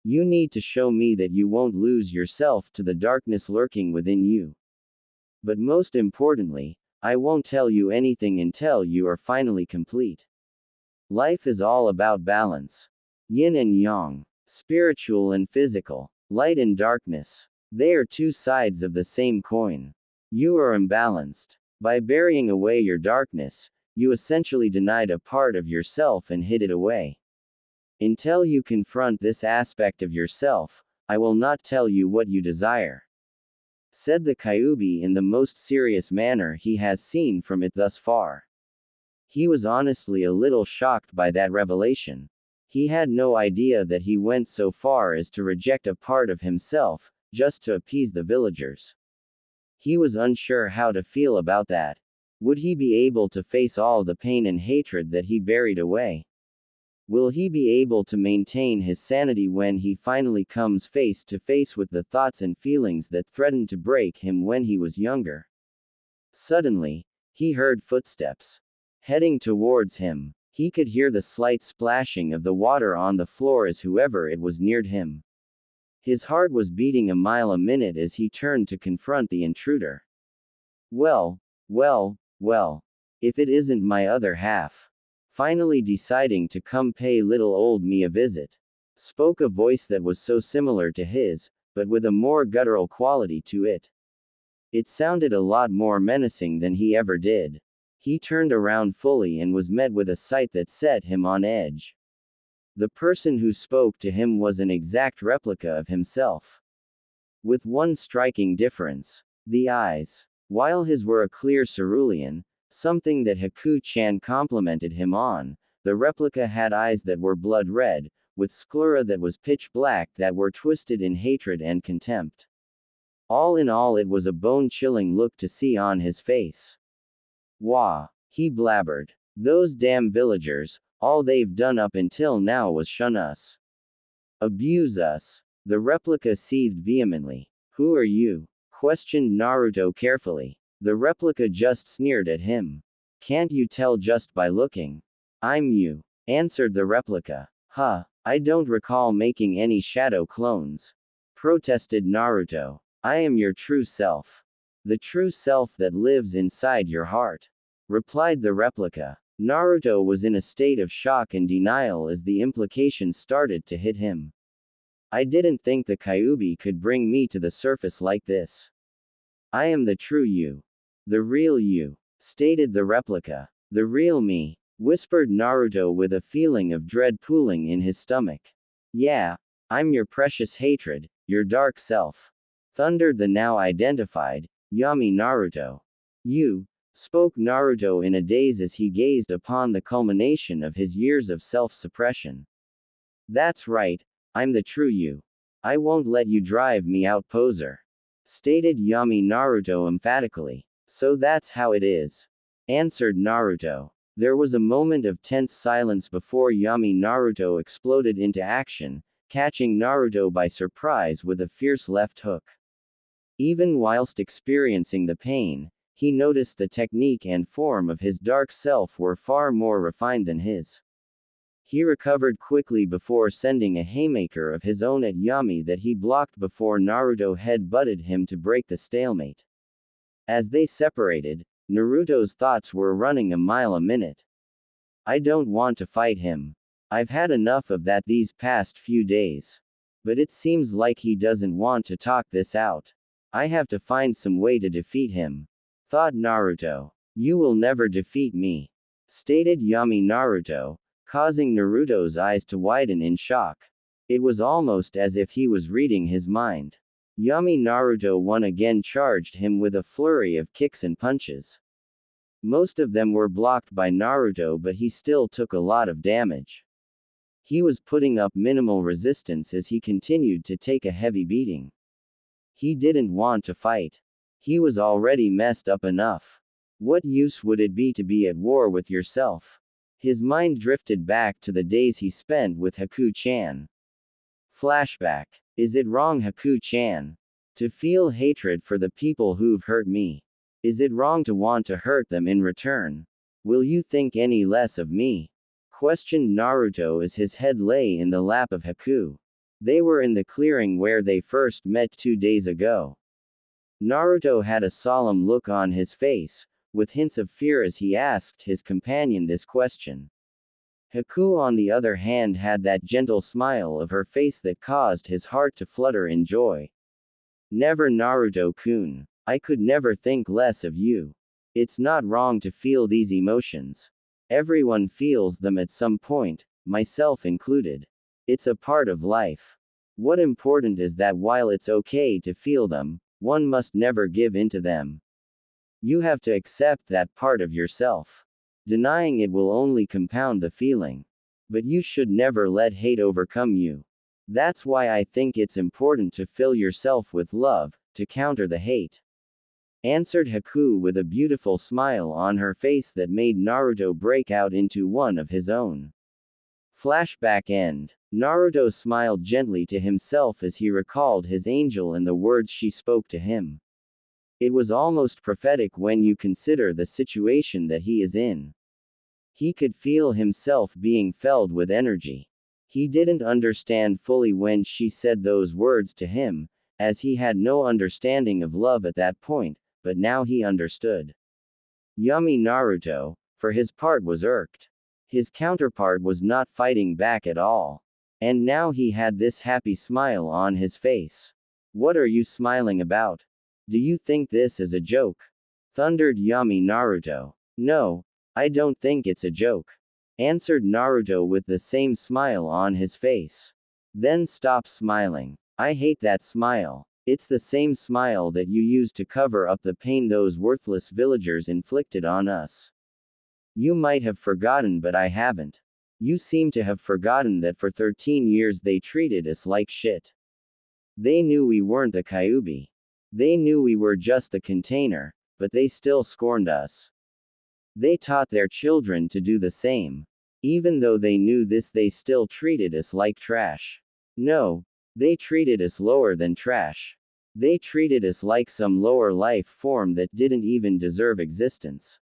S1: You need to show me that you won't lose yourself to the darkness lurking within you. But most importantly, I won't tell you anything until you are finally complete. Life is all about balance. Yin and yang, spiritual and physical, light and darkness. They are two sides of the same coin. You are imbalanced. By burying away your darkness, you essentially denied a part of yourself and hid it away. Until you confront this aspect of yourself, I will not tell you what you desire. Said the Kyuubi in the most serious manner he has seen from it thus far. He was honestly a little shocked by that revelation. He had no idea that he went so far as to reject a part of himself, just to appease the villagers. He was unsure how to feel about that. Would he be able to face all the pain and hatred that he buried away? Will he be able to maintain his sanity when he finally comes face to face with the thoughts and feelings that threatened to break him when he was younger? Suddenly, he heard footsteps. Heading towards him, he could hear the slight splashing of the water on the floor as whoever it was neared him. His heart was beating a mile a minute as he turned to confront the intruder. Well, if it isn't my other half. Finally deciding to come pay little old me a visit. Spoke a voice that was so similar to his, but with a more guttural quality to it. It sounded a lot more menacing than he ever did. He turned around fully and was met with a sight that set him on edge. The person who spoke to him was an exact replica of himself. With one striking difference. The eyes. While his were a clear cerulean, something that Haku-chan complimented him on, The replica had eyes that were blood red, with sclera that was pitch black that were twisted in hatred and contempt. All in all, it was a bone-chilling look to see on his face. Wah! He blabbered. Those damn villagers, all they've done up until now was shun us. Abuse us. The replica seethed vehemently. Who are you? Questioned Naruto carefully. The replica just sneered at him. Can't you tell just by looking? I'm you, answered the replica. Huh, I don't recall making any shadow clones, protested Naruto. I am your true self. The true self that lives inside your heart, replied the replica. Naruto was in a state of shock and denial as the implications started to hit him. I didn't think the Kyuubi could bring me to the surface like this. I am the true you. The real you, stated the replica. The real me, whispered Naruto with a feeling of dread pooling in his stomach. Yeah, I'm your precious hatred, your dark self, thundered the now identified, Yami Naruto. You, spoke Naruto in a daze as he gazed upon the culmination of his years of self-suppression. That's right, I'm the true you. I won't let you drive me out, poser, stated Yami Naruto emphatically. So that's how it is, answered Naruto. There was a moment of tense silence before Yami Naruto exploded into action, catching Naruto by surprise with a fierce left hook. Even whilst experiencing the pain, he noticed the technique and form of his dark self were far more refined than his. He recovered quickly before sending a haymaker of his own at Yami that he blocked before Naruto head-butted him to break the stalemate. As they separated, Naruto's thoughts were running a mile a minute. I don't want to fight him. I've had enough of that these past few days. But it seems like he doesn't want to talk this out. I have to find some way to defeat him, thought Naruto. You will never defeat me, stated Yami Naruto, causing Naruto's eyes to widen in shock. It was almost as if he was reading his mind. Yami Naruto once again charged him with a flurry of kicks and punches. Most of them were blocked by Naruto, but he still took a lot of damage. He was putting up minimal resistance as he continued to take a heavy beating. He didn't want to fight. He was already messed up enough. What use would it be to be at war with yourself? His mind drifted back to the days he spent with Haku-chan. Flashback. Is it wrong, Haku-chan, to feel hatred for the people who've hurt me? Is it wrong to want to hurt them in return? Will you think any less of me? Questioned Naruto as his head lay in the lap of Haku. They were in the clearing where they first met 2 days ago. Naruto had a solemn look on his face, with hints of fear as he asked his companion this question. Haku, on the other hand, had that gentle smile of her face that caused his heart to flutter in joy. Never, Naruto-kun. I could never think less of you. It's not wrong to feel these emotions. Everyone feels them at some point, myself included. It's a part of life. What important is that while it's okay to feel them, one must never give in to them. You have to accept that part of yourself. Denying it will only compound the feeling. But you should never let hate overcome you. That's why I think it's important to fill yourself with love, to counter the hate, answered Haku with a beautiful smile on her face that made Naruto break out into one of his own. Flashback end. Naruto smiled gently to himself as he recalled his angel and the words she spoke to him. It was almost prophetic when you consider the situation that he is in. He could feel himself being filled with energy. He didn't understand fully when she said those words to him, as he had no understanding of love at that point, but now he understood. Yami Naruto, for his part, was irked. His counterpart was not fighting back at all. And now he had this happy smile on his face. What are you smiling about? Do you think this is a joke? Thundered Yami Naruto. No, I don't think it's a joke, answered Naruto with the same smile on his face. Then stop smiling. I hate that smile. It's the same smile that you use to cover up the pain those worthless villagers inflicted on us. You might have forgotten, but I haven't. You seem to have forgotten that for 13 years they treated us like shit. They knew we weren't the Kyuubi. They knew we were just the container, but they still scorned us. They taught their children to do the same. Even though they knew this, they still treated us like trash. No, they treated us lower than trash. They treated us like some lower life form that didn't even deserve existence.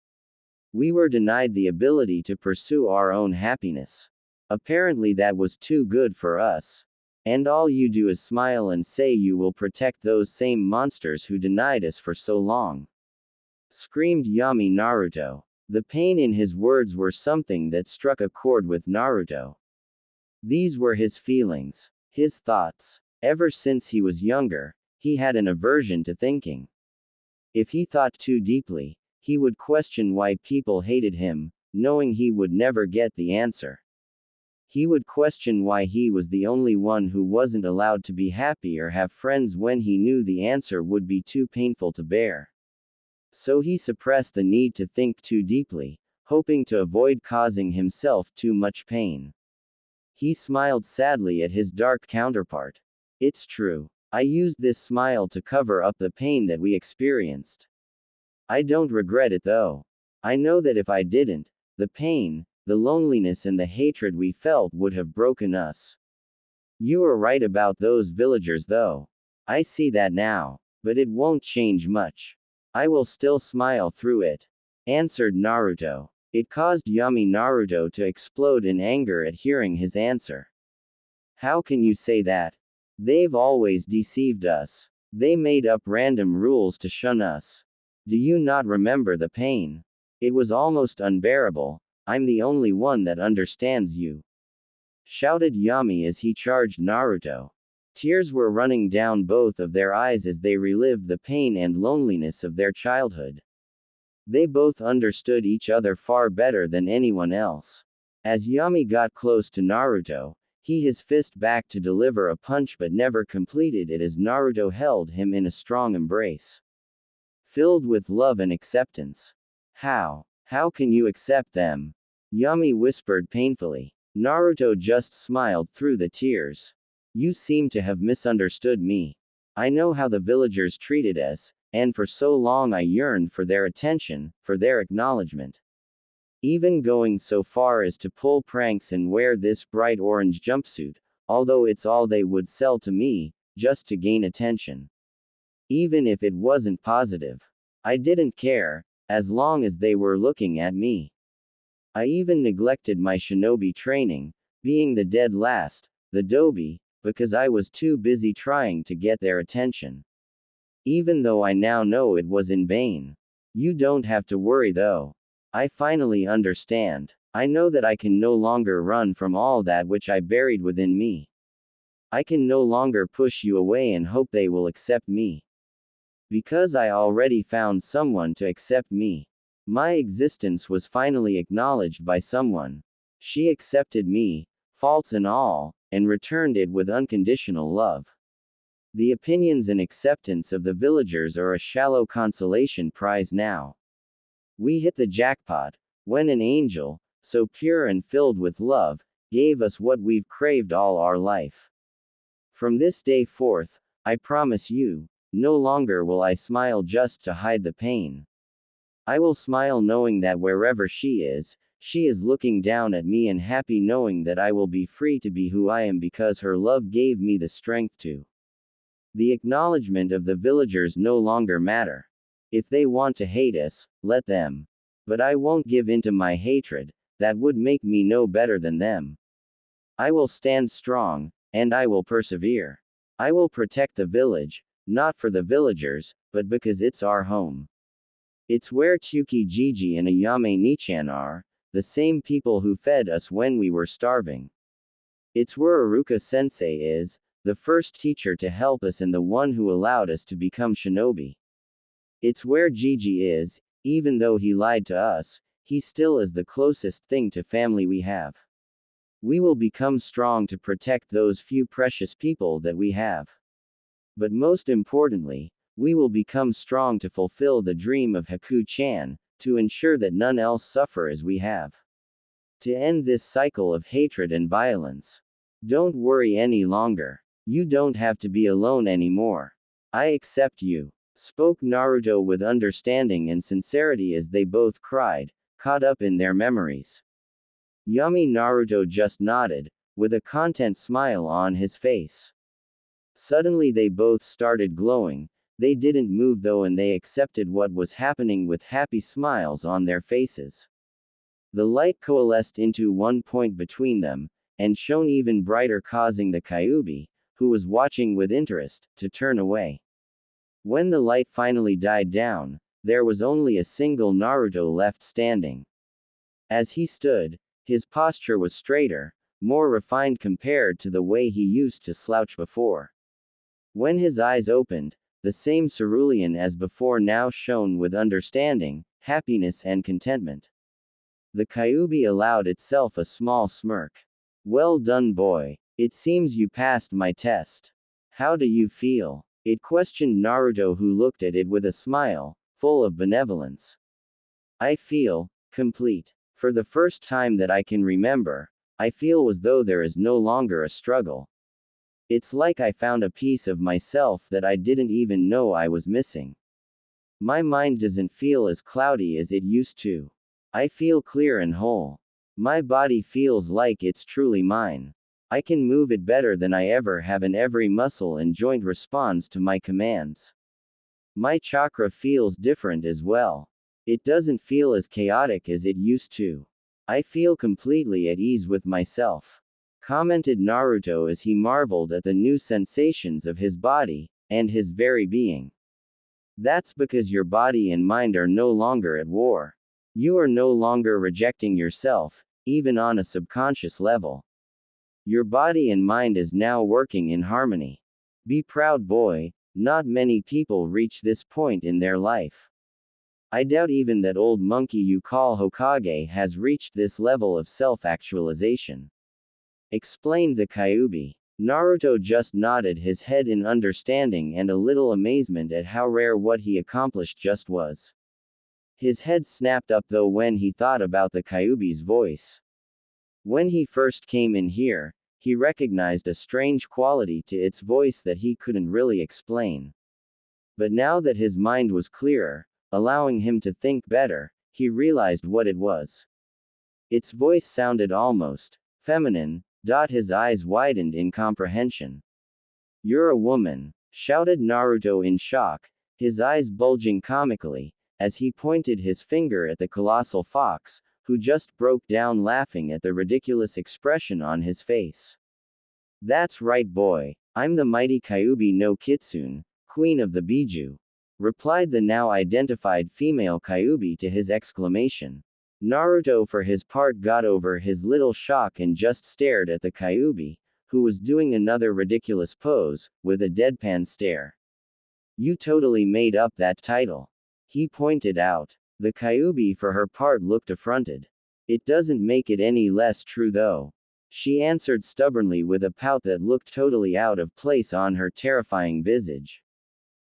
S1: We were denied the ability to pursue our own happiness. Apparently that was too good for us. And all you do is smile and say you will protect those same monsters who denied us for so long. Screamed Yami Naruto. The pain in his words were something that struck a chord with Naruto. These were his feelings, his thoughts. Ever since he was younger, he had an aversion to thinking. If he thought too deeply, he would question why people hated him, knowing he would never get the answer. He would question why he was the only one who wasn't allowed to be happy or have friends when he knew the answer would be too painful to bear. So he suppressed the need to think too deeply, hoping to avoid causing himself too much pain. He smiled sadly at his dark counterpart. It's true. I used this smile to cover up the pain that we experienced. I don't regret it though. I know that if I didn't, the pain, the loneliness and the hatred we felt would have broken us. You were right about those villagers though. I see that now. But it won't change much. I will still smile through it. Answered Naruto. It caused Yami Naruto to explode in anger at hearing his answer. How can you say that? They've always deceived us. They made up random rules to shun us. Do you not remember the pain? It was almost unbearable. I'm the only one that understands you. Shouted Yami as he charged Naruto. Tears were running down both of their eyes as they relived the pain and loneliness of their childhood. They both understood each other far better than anyone else. As Yami got close to Naruto, he his fist back to deliver a punch but never completed it as Naruto held him in a strong embrace. Filled with love and acceptance. How can you accept them? Yami whispered painfully. Naruto just smiled through the tears. You seem to have misunderstood me. I know how the villagers treated us, and for so long I yearned for their attention, for their acknowledgement. Even going so far as to pull pranks and wear this bright orange jumpsuit, although it's all they would sell to me, just to gain attention. Even if it wasn't positive. I didn't care, as long as they were looking at me. I even neglected my shinobi training, being the dead last, the dobi, because I was too busy trying to get their attention. Even though I now know it was in vain. You don't have to worry though. I finally understand. I know that I can no longer run from all that which I buried within me. I can no longer push you away and hope they will accept me. Because I already found someone to accept me. My existence was finally acknowledged by someone. She accepted me, faults and all, and returned it with unconditional love. The opinions and acceptance of the villagers are a shallow consolation prize now. We hit the jackpot, when an angel, so pure and filled with love, gave us what we've craved all our life. From this day forth, I promise you, no longer will I smile just to hide the pain. I will smile knowing that wherever she is looking down at me and happy knowing that I will be free to be who I am because her love gave me the strength to. The acknowledgement of the villagers no longer matter. If they want to hate us, let them. But I won't give into my hatred, that would make me no better than them. I will stand strong, and I will persevere. I will protect the village, not for the villagers, but because it's our home. It's where Tsukijiji and Ayame Nichan are, the same people who fed us when we were starving. It's where Iruka-sensei is, the first teacher to help us and the one who allowed us to become shinobi. It's where Gigi is, even though he lied to us, he still is the closest thing to family we have. We will become strong to protect those few precious people that we have. But most importantly, we will become strong to fulfill the dream of Haku-chan, to ensure that none else suffer as we have. To end this cycle of hatred and violence. Don't worry any longer. You don't have to be alone anymore. I accept you, spoke Naruto with understanding and sincerity as they both cried, caught up in their memories. Yummy Naruto just nodded, with a content smile on his face. Suddenly they both started glowing. They didn't move though, and they accepted what was happening with happy smiles on their faces. The light coalesced into one point between them, and shone even brighter, causing the Kyuubi, who was watching with interest, to turn away. When the light finally died down, there was only a single Naruto left standing. As he stood, his posture was straighter, more refined compared to the way he used to slouch before. When his eyes opened, the same cerulean as before now shone with understanding, happiness and contentment. The Kyuubi allowed itself a small smirk. Well done, boy. It seems you passed my test. How do you feel? It questioned Naruto, who looked at it with a smile, full of benevolence. I feel complete. For the first time that I can remember, I feel as though there is no longer a struggle. It's like I found a piece of myself that I didn't even know I was missing. My mind doesn't feel as cloudy as it used to. I feel clear and whole. My body feels like it's truly mine. I can move it better than I ever have, and every muscle and joint responds to my commands. My chakra feels different as well. It doesn't feel as chaotic as it used to. I feel completely at ease with myself, commented Naruto as he marveled at the new sensations of his body, and his very being. That's because your body and mind are no longer at war. You are no longer rejecting yourself, even on a subconscious level. Your body and mind is now working in harmony. Be proud, boy. Not many people reach this point in their life. I doubt even that old monkey you call Hokage has reached this level of self-actualization, explained the Kyuubi. Naruto just nodded his head in understanding and a little amazement at how rare what he accomplished just was. His head snapped up though when he thought about the Kyuubi's voice. When he first came in here, he recognized a strange quality to its voice that he couldn't really explain. But now that his mind was clearer, allowing him to think better, he realized what it was. Its voice sounded almost feminine. His eyes widened in comprehension. You're a woman, shouted Naruto in shock, his eyes bulging comically, as he pointed his finger at the colossal fox, who just broke down laughing at the ridiculous expression on his face. That's right, boy. I'm the mighty Kyuubi no Kitsune, queen of the Biju, replied the now identified female Kyuubi to his exclamation. Naruto for his part got over his little shock and just stared at the Kyuubi, who was doing another ridiculous pose, with a deadpan stare. You totally made up that title, he pointed out. The Kyuubi for her part looked affronted. It doesn't make it any less true though, she answered stubbornly with a pout that looked totally out of place on her terrifying visage.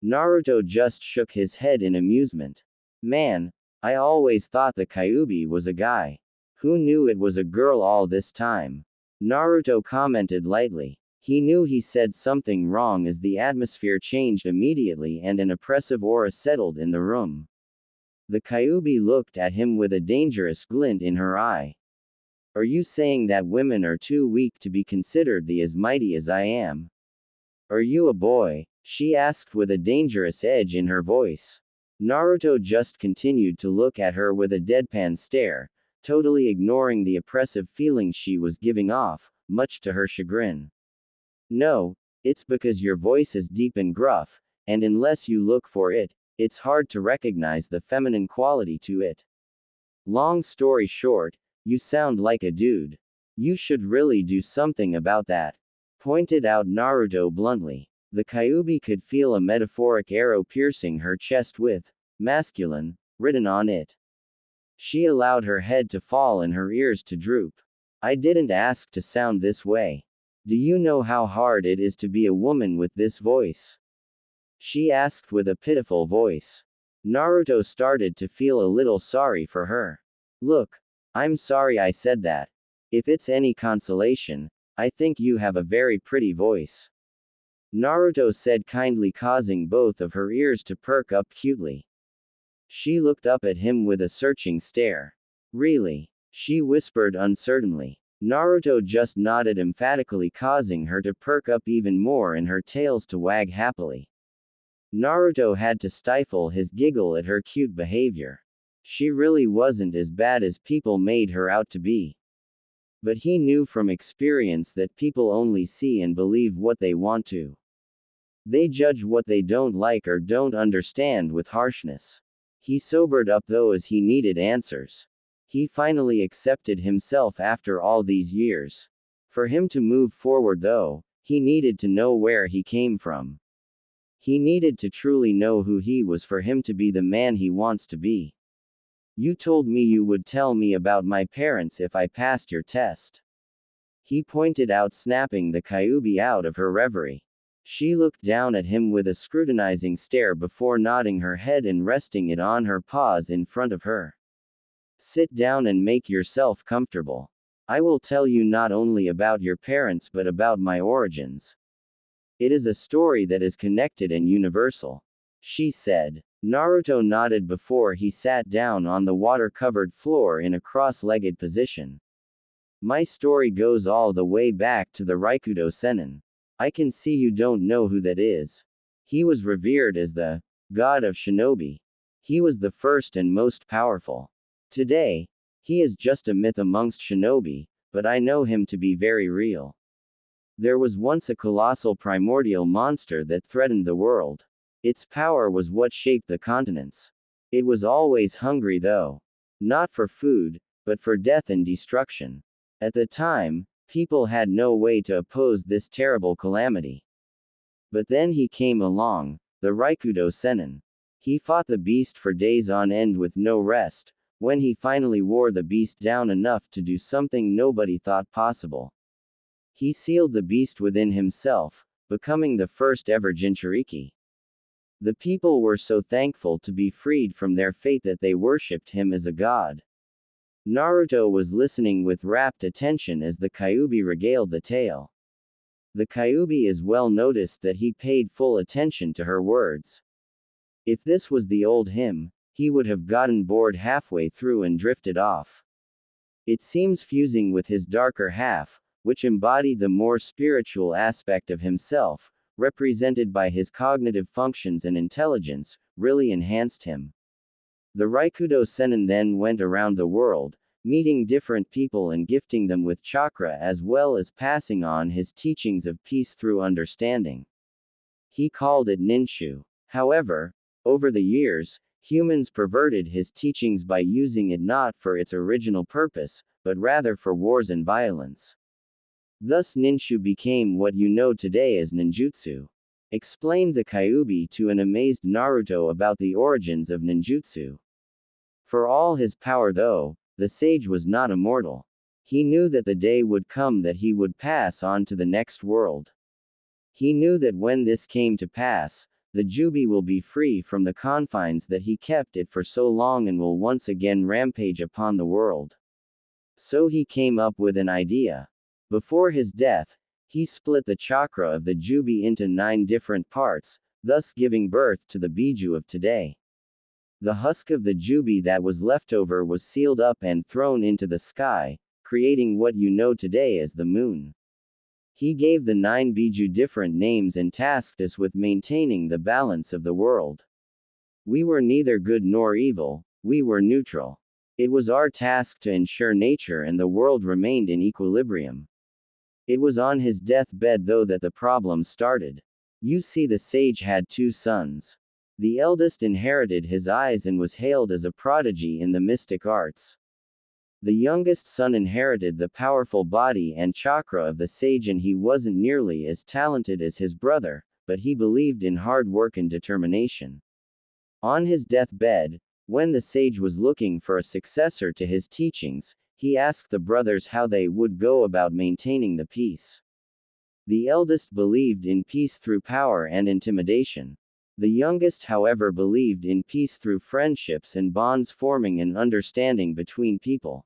S1: Naruto just shook his head in amusement. Man, I always thought the Kyuubi was a guy. Who knew it was a girl all this time? Naruto commented lightly. He knew he said something wrong as the atmosphere changed immediately and an oppressive aura settled in the room. The Kyuubi looked at him with a dangerous glint in her eye. Are you saying that women are too weak to be considered as mighty as I am? Are you a boy? She asked with a dangerous edge in her voice. Naruto just continued to look at her with a deadpan stare, totally ignoring the oppressive feelings she was giving off, much to her chagrin. No, it's because your voice is deep and gruff, and unless you look for it, it's hard to recognize the feminine quality to it. Long story short, you sound like a dude. You should really do something about that, pointed out Naruto bluntly. The Kyuubi could feel a metaphoric arrow piercing her chest with masculine written on it. She allowed her head to fall and her ears to droop. I didn't ask to sound this way. Do you know how hard it is to be a woman with this voice? She asked with a pitiful voice. Naruto started to feel a little sorry for her. Look, I'm sorry I said that. If it's any consolation, I think you have a very pretty voice. Naruto said kindly, causing both of her ears to perk up cutely. She looked up at him with a searching stare. Really? She whispered uncertainly. Naruto just nodded emphatically, causing her to perk up even more and her tails to wag happily. Naruto had to stifle his giggle at her cute behavior. She really wasn't as bad as people made her out to be. But he knew from experience that people only see and believe what they want to. They judge what they don't like or don't understand with harshness. He sobered up though as he needed answers. He finally accepted himself after all these years. For him to move forward though, he needed to know where he came from. He needed to truly know who he was for him to be the man he wants to be. You told me you would tell me about my parents if I passed your test. He pointed out, snapping the Kyuubi out of her reverie. She looked down at him with a scrutinizing stare before nodding her head and resting it on her paws in front of her. Sit down and make yourself comfortable. I will tell you not only about your parents but about my origins. It is a story that is connected and universal, she said. Naruto nodded before he sat down on the water-covered floor in a cross-legged position. My story goes all the way back to the Raikudo Sennin. I can see you don't know who that is. He was revered as the god of shinobi. He was the first and most powerful. Today, he is just a myth amongst shinobi, but I know him to be very real. There was once a colossal primordial monster that threatened the world. Its power was what shaped the continents. It was always hungry though. Not for food, but for death and destruction. At the time, people had no way to oppose this terrible calamity. But then he came along, the Raikudo Sennin. He fought the beast for days on end with no rest. When he finally wore the beast down enough to do something nobody thought possible. He sealed the beast within himself, becoming the first ever Jinchuriki. The people were so thankful to be freed from their fate that they worshipped him as a god. Naruto was listening with rapt attention as the Kyuubi regaled the tale. The Kyuubi as well noticed that he paid full attention to her words. If this was the old him, he would have gotten bored halfway through and drifted off. It seems fusing with his darker half, which embodied the more spiritual aspect of himself, represented by his cognitive functions and intelligence, really enhanced him. The Raikudo Sennin then went around the world, meeting different people and gifting them with chakra as well as passing on his teachings of peace through understanding. He called it ninshu. However, over the years, humans perverted his teachings by using it not for its original purpose, but rather for wars and violence. Thus ninshu became what you know today as ninjutsu. Explained the Kyuubi to an amazed Naruto about the origins of ninjutsu. For all his power though, the sage was not immortal. He knew that the day would come that he would pass on to the next world. He knew that when this came to pass, the Jubi will be free from the confines that he kept it for so long and will once again rampage upon the world. So he came up with an idea. Before his death, he split the chakra of the Jubi into 9 different parts, thus giving birth to the Biju of today. The husk of the Jubi that was left over was sealed up and thrown into the sky, creating what you know today as the moon. He gave the 9 Biju different names and tasked us with maintaining the balance of the world. We were neither good nor evil, we were neutral. It was our task to ensure nature and the world remained in equilibrium. It was on his deathbed though that the problem started. You see, the sage had 2 sons. The eldest inherited his eyes and was hailed as a prodigy in the mystic arts. The youngest son inherited the powerful body and chakra of the sage, and he wasn't nearly as talented as his brother, but he believed in hard work and determination. On his deathbed, when the sage was looking for a successor to his teachings, he asked the brothers how they would go about maintaining the peace. The eldest believed in peace through power and intimidation. The youngest, however, believed in peace through friendships and bonds, forming an understanding between people.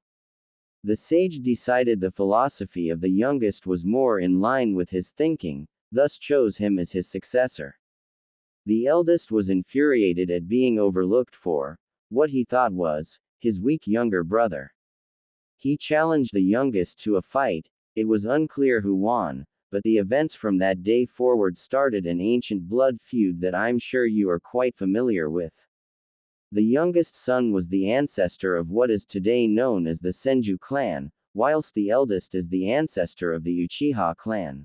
S1: The sage decided the philosophy of the youngest was more in line with his thinking, thus chose him as his successor. The eldest was infuriated at being overlooked for what he thought was his weak younger brother. He challenged the youngest to a fight. It was unclear who won, but the events from that day forward started an ancient blood feud that I'm sure you are quite familiar with. The youngest son was the ancestor of what is today known as the Senju clan, whilst the eldest is the ancestor of the Uchiha clan.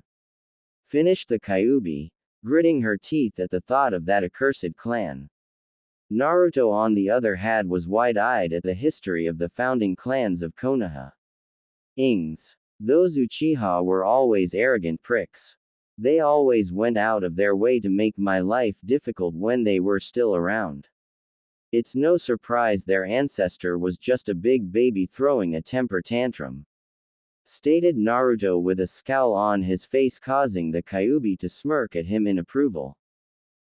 S1: Finished the Kyuubi, gritting her teeth at the thought of that accursed clan. Naruto on the other hand was wide-eyed at the history of the founding clans of Konoha. Ings. Those Uchiha were always arrogant pricks. They always went out of their way to make my life difficult when they were still around. It's no surprise their ancestor was just a big baby throwing a temper tantrum. Stated Naruto with a scowl on his face, causing the Kyuubi to smirk at him in approval.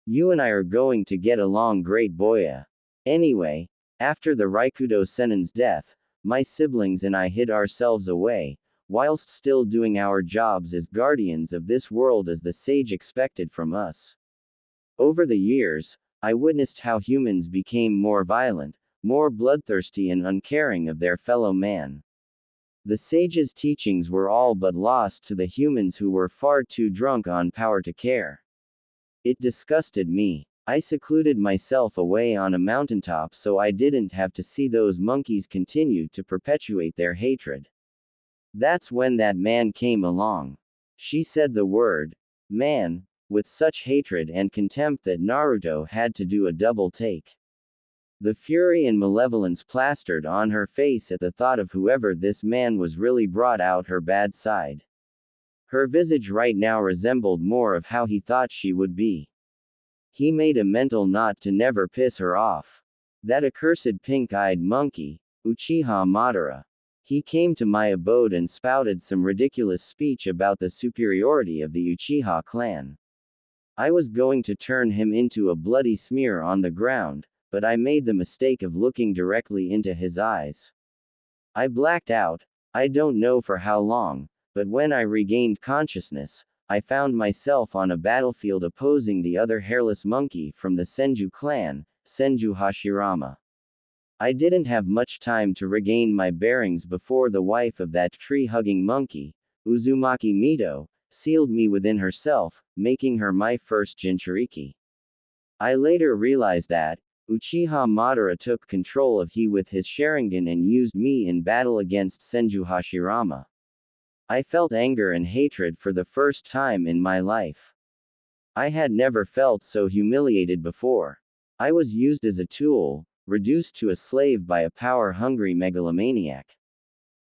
S1: You and I are going to get along great, boya. Anyway, after the Raikudo Sennin's death, my siblings and I hid ourselves away, whilst still doing our jobs as guardians of this world as the sage expected from us. Over the years, I witnessed how humans became more violent, more bloodthirsty and uncaring of their fellow man. The sage's teachings were all but lost to the humans who were far too drunk on power to care. It disgusted me. I secluded myself away on a mountaintop so I didn't have to see those monkeys continue to perpetuate their hatred. That's when that man came along. She said the word, man, with such hatred and contempt that Naruto had to do a double take. The fury and malevolence plastered on her face at the thought of whoever this man was really brought out her bad side. Her visage right now resembled more of how he thought she would be. He made a mental note to never piss her off. That accursed pink-eyed monkey, Uchiha Madara. He came to my abode and spouted some ridiculous speech about the superiority of the Uchiha clan. I was going to turn him into a bloody smear on the ground, but I made the mistake of looking directly into his eyes. I blacked out, I don't know for how long, but when I regained consciousness, I found myself on a battlefield opposing the other hairless monkey from the Senju clan, Senju Hashirama. I didn't have much time to regain my bearings before the wife of that tree-hugging monkey, Uzumaki Mito, sealed me within herself, making her my first Jinchuriki. I later realized that Uchiha Madara took control of he with his Sharingan and used me in battle against Senju Hashirama. I felt anger and hatred for the first time in my life. I had never felt so humiliated before. I was used as a tool, reduced to a slave by a power-hungry megalomaniac.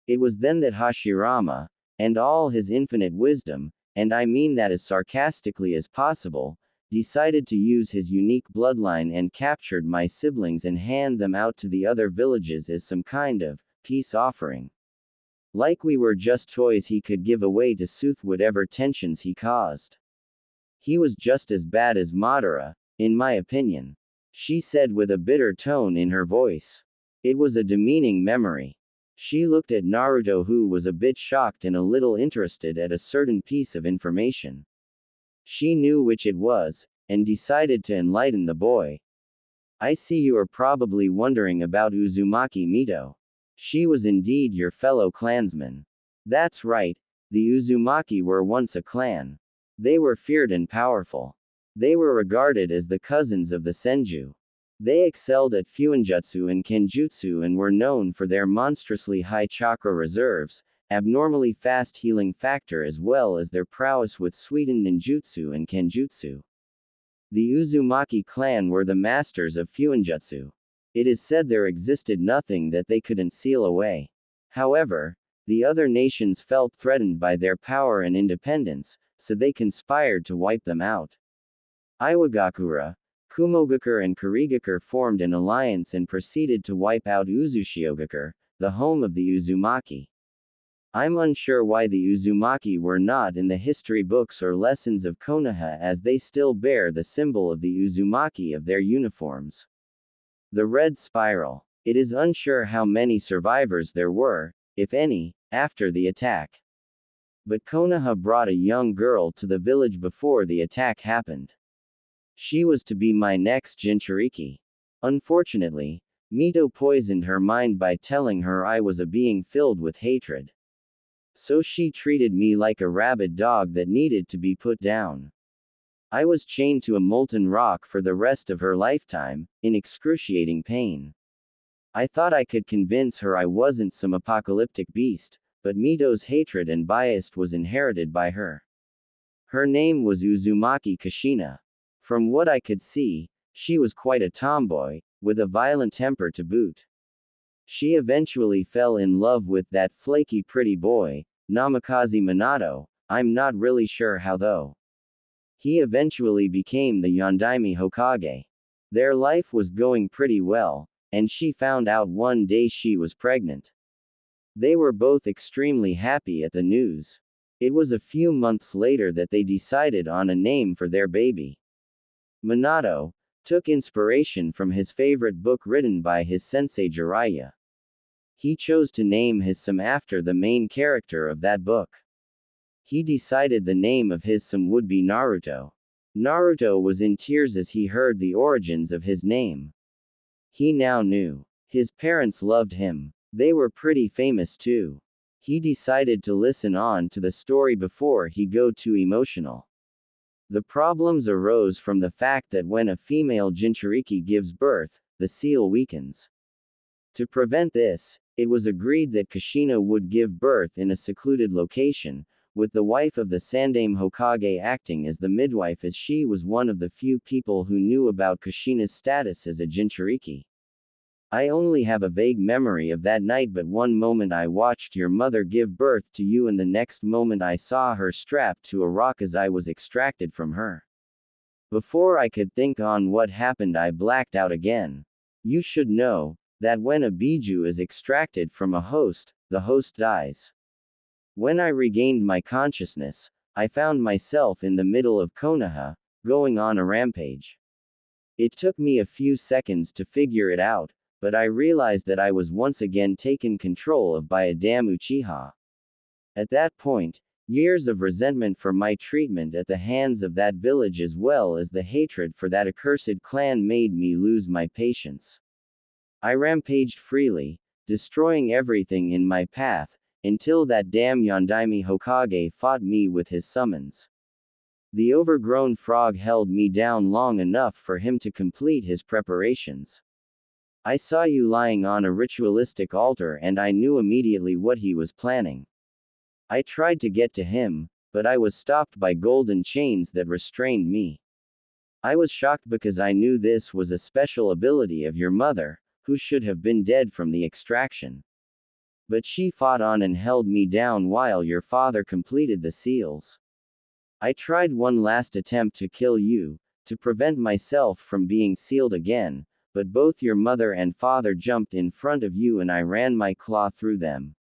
S1: It was then that Hashirama, and all his infinite wisdom, and I mean that as sarcastically as possible, decided to use his unique bloodline and captured my siblings and hand them out to the other villages as some kind of peace offering. Like we were just toys he could give away to soothe whatever tensions he caused. He was just as bad as Madara, in my opinion. She said with a bitter tone in her voice. It was a demeaning memory. She looked at Naruto, who was a bit shocked and a little interested at a certain piece of information. She knew which it was, and decided to enlighten the boy. I see you are probably wondering about Uzumaki Mito. She was indeed your fellow clansman. That's right, the Uzumaki were once a clan. They were feared and powerful. They were regarded as the cousins of the Senju. They excelled at Fuinjutsu and Kenjutsu and were known for their monstrously high chakra reserves, abnormally fast healing factor, as well as their prowess with sweetened ninjutsu and kenjutsu. The Uzumaki clan were the masters of Fuinjutsu. It is said there existed nothing that they couldn't seal away. However, the other nations felt threatened by their power and independence, so they conspired to wipe them out. Iwagakure, Kumogakure and Kurigakure formed an alliance and proceeded to wipe out Uzushiogakure, the home of the Uzumaki. I'm unsure why the Uzumaki were not in the history books or lessons of Konoha, as they still bear the symbol of the Uzumaki of their uniforms. The red spiral. It is unsure how many survivors there were, if any, after the attack. But Konoha brought a young girl to the village before the attack happened. She was to be my next Jinchuriki. Unfortunately, Mito poisoned her mind by telling her I was a being filled with hatred. So she treated me like a rabid dog that needed to be put down. I was chained to a molten rock for the rest of her lifetime, in excruciating pain. I thought I could convince her I wasn't some apocalyptic beast, but Mito's hatred and bias was inherited by her. Her name was Uzumaki Kushina. From what I could see, she was quite a tomboy, with a violent temper to boot. She eventually fell in love with that flaky pretty boy, Namikaze Minato. I'm not really sure how though. He eventually became the Yondaime Hokage. Their life was going pretty well, and she found out one day she was pregnant. They were both extremely happy at the news. It was a few months later that they decided on a name for their baby. Minato took inspiration from his favorite book written by his sensei Jiraiya. He chose to name his son after the main character of that book. He decided the name of his son would be Naruto. Naruto was in tears as he heard the origins of his name. He now knew. His parents loved him. They were pretty famous too. He decided to listen on to the story before he go too emotional. The problems arose from the fact that when a female Jinchuriki gives birth, the seal weakens. To prevent this, it was agreed that Kushina would give birth in a secluded location, with the wife of the Sandaime Hokage acting as the midwife as she was one of the few people who knew about Kushina's status as a Jinchuriki. I only have a vague memory of that night, but one moment I watched your mother give birth to you and the next moment I saw her strapped to a rock as I was extracted from her. Before I could think on what happened I blacked out again. You should know that when a biju is extracted from a host, the host dies. When I regained my consciousness, I found myself in the middle of Konoha, going on a rampage. It took me a few seconds to figure it out, but I realized that I was once again taken control of by a damn Uchiha. At that point, years of resentment for my treatment at the hands of that village as well as the hatred for that accursed clan made me lose my patience. I rampaged freely, destroying everything in my path, until that damn Yondaime Hokage fought me with his summons. The overgrown frog held me down long enough for him to complete his preparations. I saw you lying on a ritualistic altar and I knew immediately what he was planning. I tried to get to him, but I was stopped by golden chains that restrained me. I was shocked because I knew this was a special ability of your mother, who should have been dead from the extraction. But she fought on and held me down while your father completed the seals. I tried one last attempt to kill you, to prevent myself from being sealed again, but both your mother and father jumped in front of you and I ran my claw through them.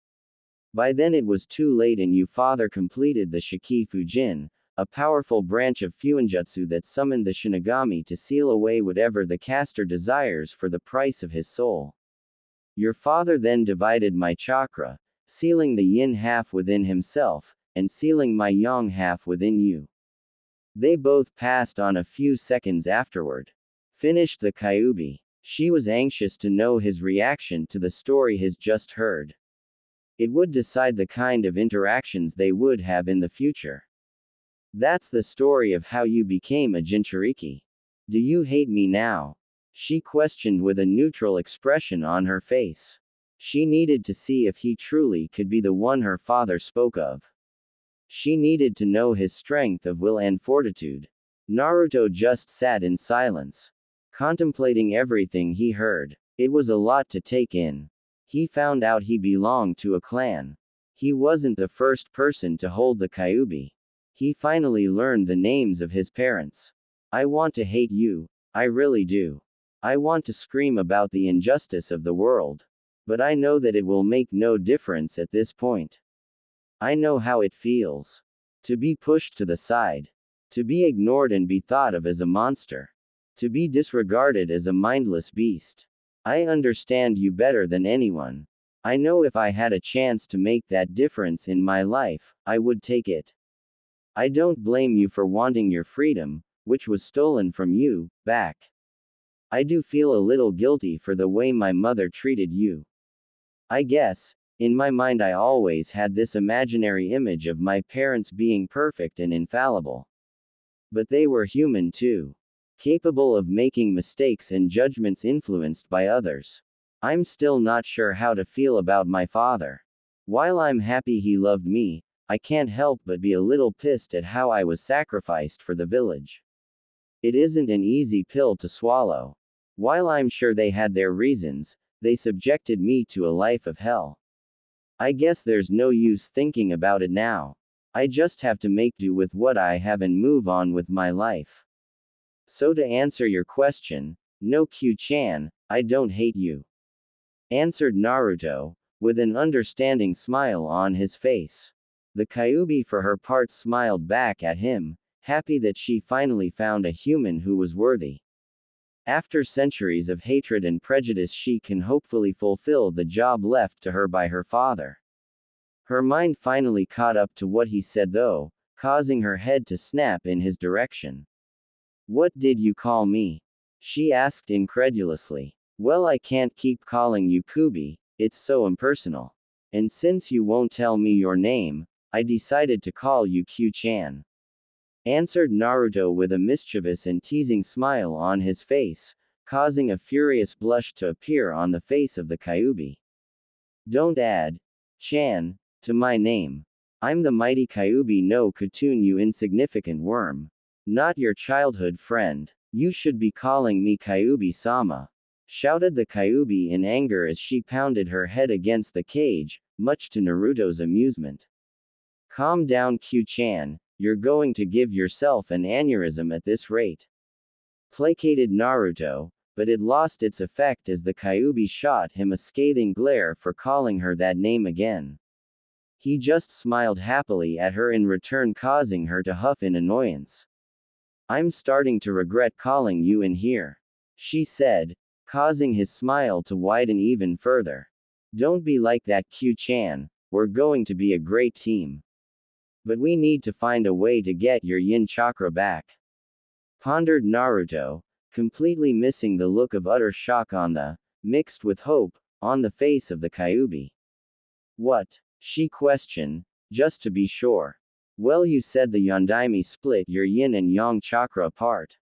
S1: By then it was too late and your father completed the Shiki Fujin, a powerful branch of Fuinjutsu that summoned the Shinigami to seal away whatever the caster desires for the price of his soul. Your father then divided my chakra, sealing the yin half within himself, and sealing my yang half within you. They both passed on a few seconds afterward. Finished the Kyuubi. She was anxious to know his reaction to the story he's just heard. It would decide the kind of interactions they would have in the future. That's the story of how you became a Jinchuriki. Do you hate me now? She questioned with a neutral expression on her face. She needed to see if he truly could be the one her father spoke of. She needed to know his strength of will and fortitude. Naruto just sat in silence, contemplating everything he heard. It was a lot to take in. He found out he belonged to a clan. He wasn't the first person to hold the Kyuubi. He finally learned the names of his parents. I want to hate you. I really do. I want to scream about the injustice of the world. But I know that it will make no difference at this point. I know how it feels. To be pushed to the side. To be ignored and be thought of as a monster. To be disregarded as a mindless beast. I understand you better than anyone. I know if I had a chance to make that difference in my life, I would take it. I don't blame you for wanting your freedom, which was stolen from you, back. I do feel a little guilty for the way my mother treated you. I guess, in my mind, I always had this imaginary image of my parents being perfect and infallible. But they were human too. Capable of making mistakes and judgments influenced by others. I'm still not sure how to feel about my father. While I'm happy he loved me, I can't help but be a little pissed at how I was sacrificed for the village. It isn't an easy pill to swallow. While I'm sure they had their reasons, they subjected me to a life of hell. I guess there's no use thinking about it now. I just have to make do with what I have and move on with my life. So to answer your question, no Q-chan, I don't hate you. Answered Naruto, with an understanding smile on his face. The Kyuubi for her part smiled back at him, happy that she finally found a human who was worthy. After centuries of hatred and prejudice, she can hopefully fulfill the job left to her by her father. Her mind finally caught up to what he said though, causing her head to snap in his direction. What did you call me? She asked incredulously. Well, I can't keep calling you Kubi, it's so impersonal. And since you won't tell me your name, I decided to call you Q-chan. Answered Naruto with a mischievous and teasing smile on his face, causing a furious blush to appear on the face of the Kyuubi. Don't add Chan to my name. I'm the mighty Kyuubi no Katoon, you insignificant worm. Not your childhood friend. You should be calling me Kyuubi-sama. Shouted the Kyuubi in anger as she pounded her head against the cage, much to Naruto's amusement. Calm down, Q-chan, you're going to give yourself an aneurysm at this rate. Placated Naruto, but it lost its effect as the Kyuubi shot him a scathing glare for calling her that name again. He just smiled happily at her in return, causing her to huff in annoyance. I'm starting to regret calling you in here, she said, causing his smile to widen even further. Don't be like that, Q-chan, we're going to be a great team. But we need to find a way to get your yin chakra back. Pondered Naruto, completely missing the look of utter shock mixed with hope, on the face of the Kyuubi. What? She questioned, just to be sure. Well, you said the Yondaime split your yin and yang chakra apart.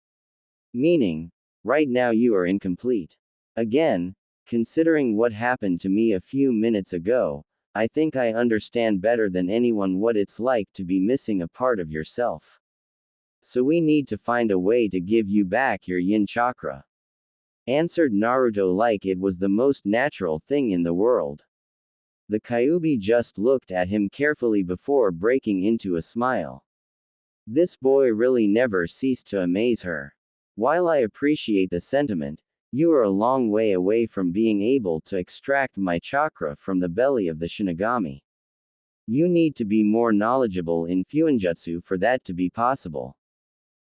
S1: Meaning, right now you are incomplete. Again, considering what happened to me a few minutes ago, I think I understand better than anyone what it's like to be missing a part of yourself. So we need to find a way to give you back your yin chakra. Answered Naruto like it was the most natural thing in the world. The Kyuubi just looked at him carefully before breaking into a smile. This boy really never ceased to amaze her. While I appreciate the sentiment, you are a long way away from being able to extract my chakra from the belly of the Shinigami. You need to be more knowledgeable in Fuinjutsu for that to be possible.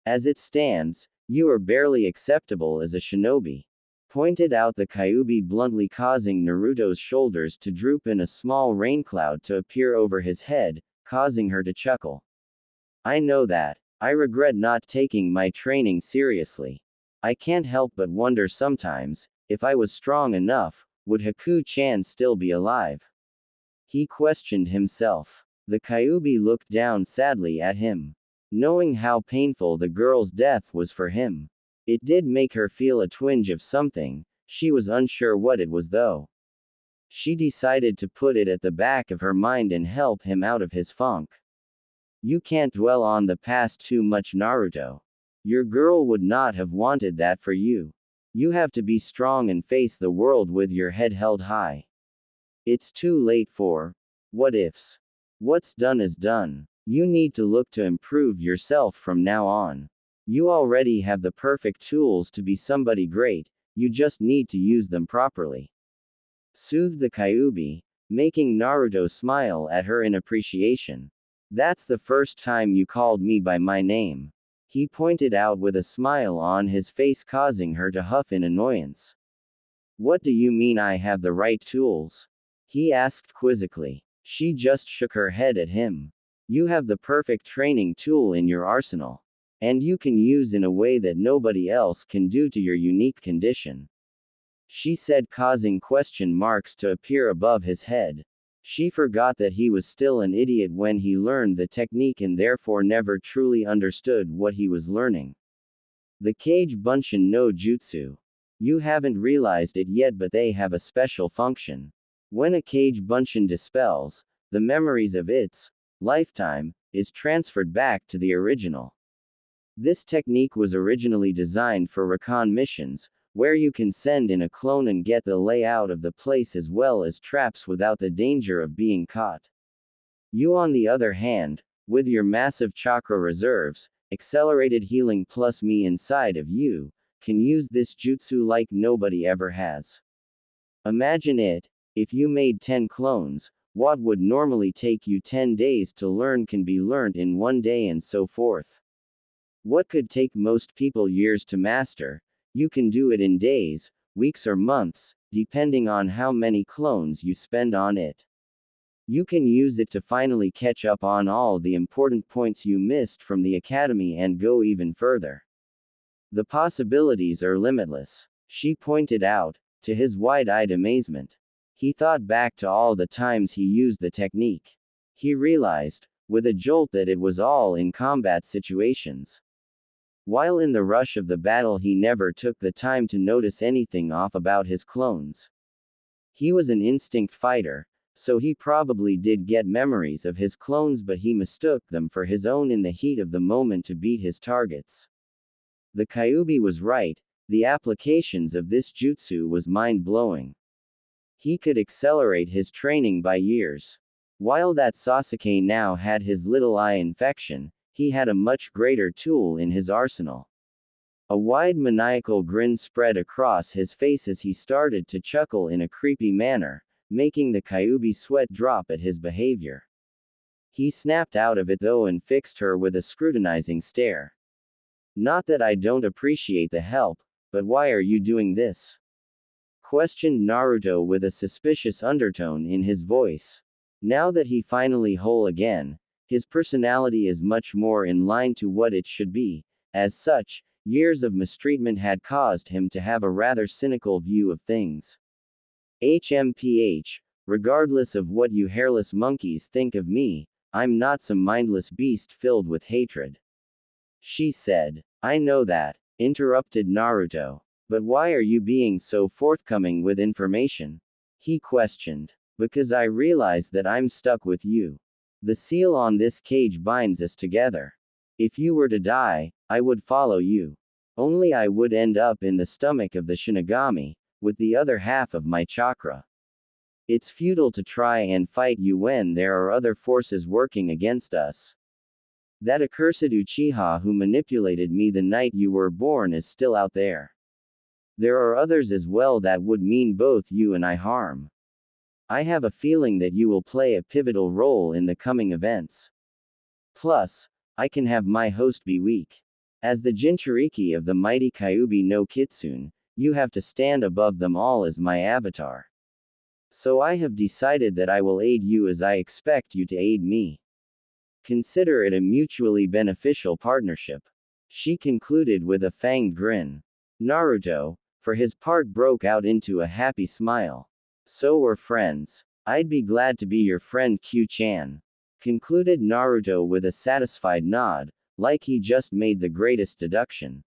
S1: As it stands, you are barely acceptable as a shinobi. Pointed out the Kyuubi bluntly, causing Naruto's shoulders to droop and a small rain cloud to appear over his head, causing her to chuckle. I know that. I regret not taking my training seriously. I can't help but wonder sometimes, if I was strong enough, would Haku-chan still be alive? He questioned himself. The Kyuubi looked down sadly at him. Knowing how painful the girl's death was for him, it did make her feel a twinge of something. She was unsure what it was though. She decided to put it at the back of her mind and help him out of his funk. You can't dwell on the past too much, Naruto. Your girl would not have wanted that for you. You have to be strong and face the world with your head held high. It's too late for what ifs. What's done is done. You need to look to improve yourself from now on. You already have the perfect tools to be somebody great, you just need to use them properly. Soothed the Kyuubi, making Naruto smile at her in appreciation. That's the first time you called me by my name. He pointed out with a smile on his face, causing her to huff in annoyance. What do you mean I have the right tools? He asked quizzically. She just shook her head at him. You have the perfect training tool in your arsenal. And you can use in a way that nobody else can do to your unique condition. She said, causing question marks to appear above his head. She forgot that he was still an idiot when he learned the technique and therefore never truly understood what he was learning. The Kage Bunshin no Jutsu. You haven't realized it yet, but they have a special function. When a Kage Bunshin dispels, the memories of its lifetime is transferred back to the original. This technique was originally designed for recon missions, where you can send in a clone and get the layout of the place as well as traps without the danger of being caught. You, on the other hand, with your massive chakra reserves, accelerated healing plus me inside of you, can use this jutsu like nobody ever has. Imagine it, if you made 10 clones, what would normally take you 10 days to learn can be learned in 1 day and so forth. What could take most people years to master, you can do it in days, weeks or months, depending on how many clones you spend on it. You can use it to finally catch up on all the important points you missed from the academy and go even further. The possibilities are limitless, she pointed out, to his wide-eyed amazement. He thought back to all the times he used the technique. He realized, with a jolt, that it was all in combat situations. While in the rush of the battle, he never took the time to notice anything off about his clones. He was an instinct fighter, so he probably did get memories of his clones, but he mistook them for his own in the heat of the moment to beat his targets. The Kyuubi was right, the applications of this jutsu was mind-blowing. He could accelerate his training by years. While that Sasuke now had his little eye infection, he had a much greater tool in his arsenal. A wide maniacal grin spread across his face as he started to chuckle in a creepy manner, making the Kyuubi sweat drop at his behavior. He snapped out of it though and fixed her with a scrutinizing stare. Not that I don't appreciate the help, but why are you doing this? Questioned Naruto with a suspicious undertone in his voice. Now that he finally whole again, his personality is much more in line to what it should be. As such, years of mistreatment had caused him to have a rather cynical view of things. HMPH, regardless of what you hairless monkeys think of me, I'm not some mindless beast filled with hatred. She said. I know that, interrupted Naruto. But why are you being so forthcoming with information? He questioned. Because I realize that I'm stuck with you. The seal on this cage binds us together. If you were to die, I would follow you. Only I would end up in the stomach of the Shinigami, with the other half of my chakra. It's futile to try and fight you when there are other forces working against us. That accursed Uchiha who manipulated me the night you were born is still out there. There are others as well that would mean both you and I harm. I have a feeling that you will play a pivotal role in the coming events. Plus, I can have my host be weak. As the Jinchuriki of the mighty Kyuubi no Kitsune, you have to stand above them all as my avatar. So I have decided that I will aid you as I expect you to aid me. Consider it a mutually beneficial partnership. She concluded with a fanged grin. Naruto, for his part, broke out into a happy smile. So we're friends. I'd be glad to be your friend Q-chan. Concluded Naruto with a satisfied nod, like he just made the greatest deduction.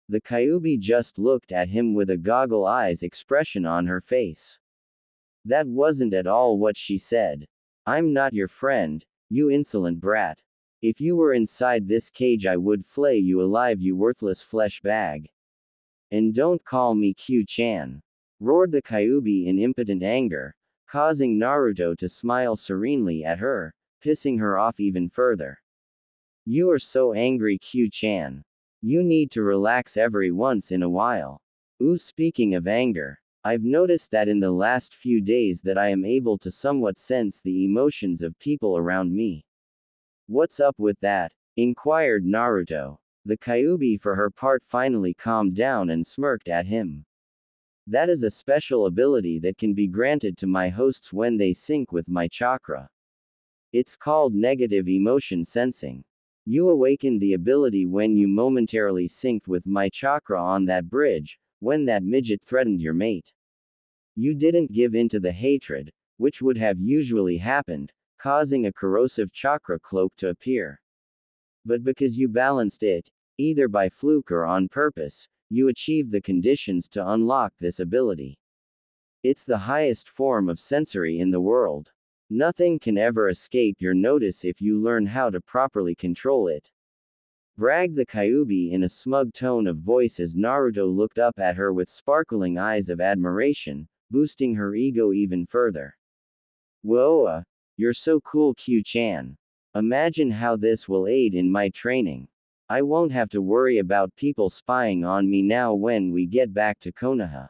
S1: The Kyuubi just looked at him with a goggle eyes expression on her face. That wasn't at all what she said. I'm not your friend, you insolent brat. If you were inside this cage I would flay you alive, you worthless flesh bag. And don't call me Q-chan. Roared the Kyuubi in impotent anger, causing Naruto to smile serenely at her, pissing her off even further. You are so angry, Q-chan. You need to relax every once in a while. Ooh, speaking of anger, I've noticed that in the last few days that I am able to somewhat sense the emotions of people around me. What's up with that? Inquired Naruto. The Kyuubi for her part finally calmed down and smirked at him. That is a special ability that can be granted to my hosts when they sync with my chakra. It's called negative emotion sensing. You awakened the ability when you momentarily synced with my chakra on that bridge, when that midget threatened your mate. You didn't give in to the hatred, which would have usually happened, causing a corrosive chakra cloak to appear. But because you balanced it, either by fluke or on purpose, you achieved the conditions to unlock this ability. It's the highest form of sensory in the world. Nothing can ever escape your notice if you learn how to properly control it. Bragged the Kyuubi in a smug tone of voice as Naruto looked up at her with sparkling eyes of admiration, boosting her ego even further. Whoa, you're so cool, Q-chan. Imagine how this will aid in my training. I won't have to worry about people spying on me now when we get back to Konoha.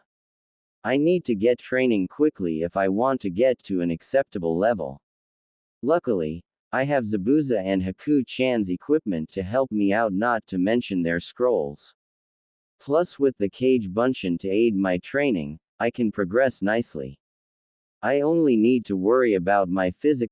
S1: I need to get training quickly if I want to get to an acceptable level. Luckily, I have Zabuza and Haku-chan's equipment to help me out, not to mention their scrolls. Plus with the Kage Bunshin to aid my training, I can progress nicely. I only need to worry about my physical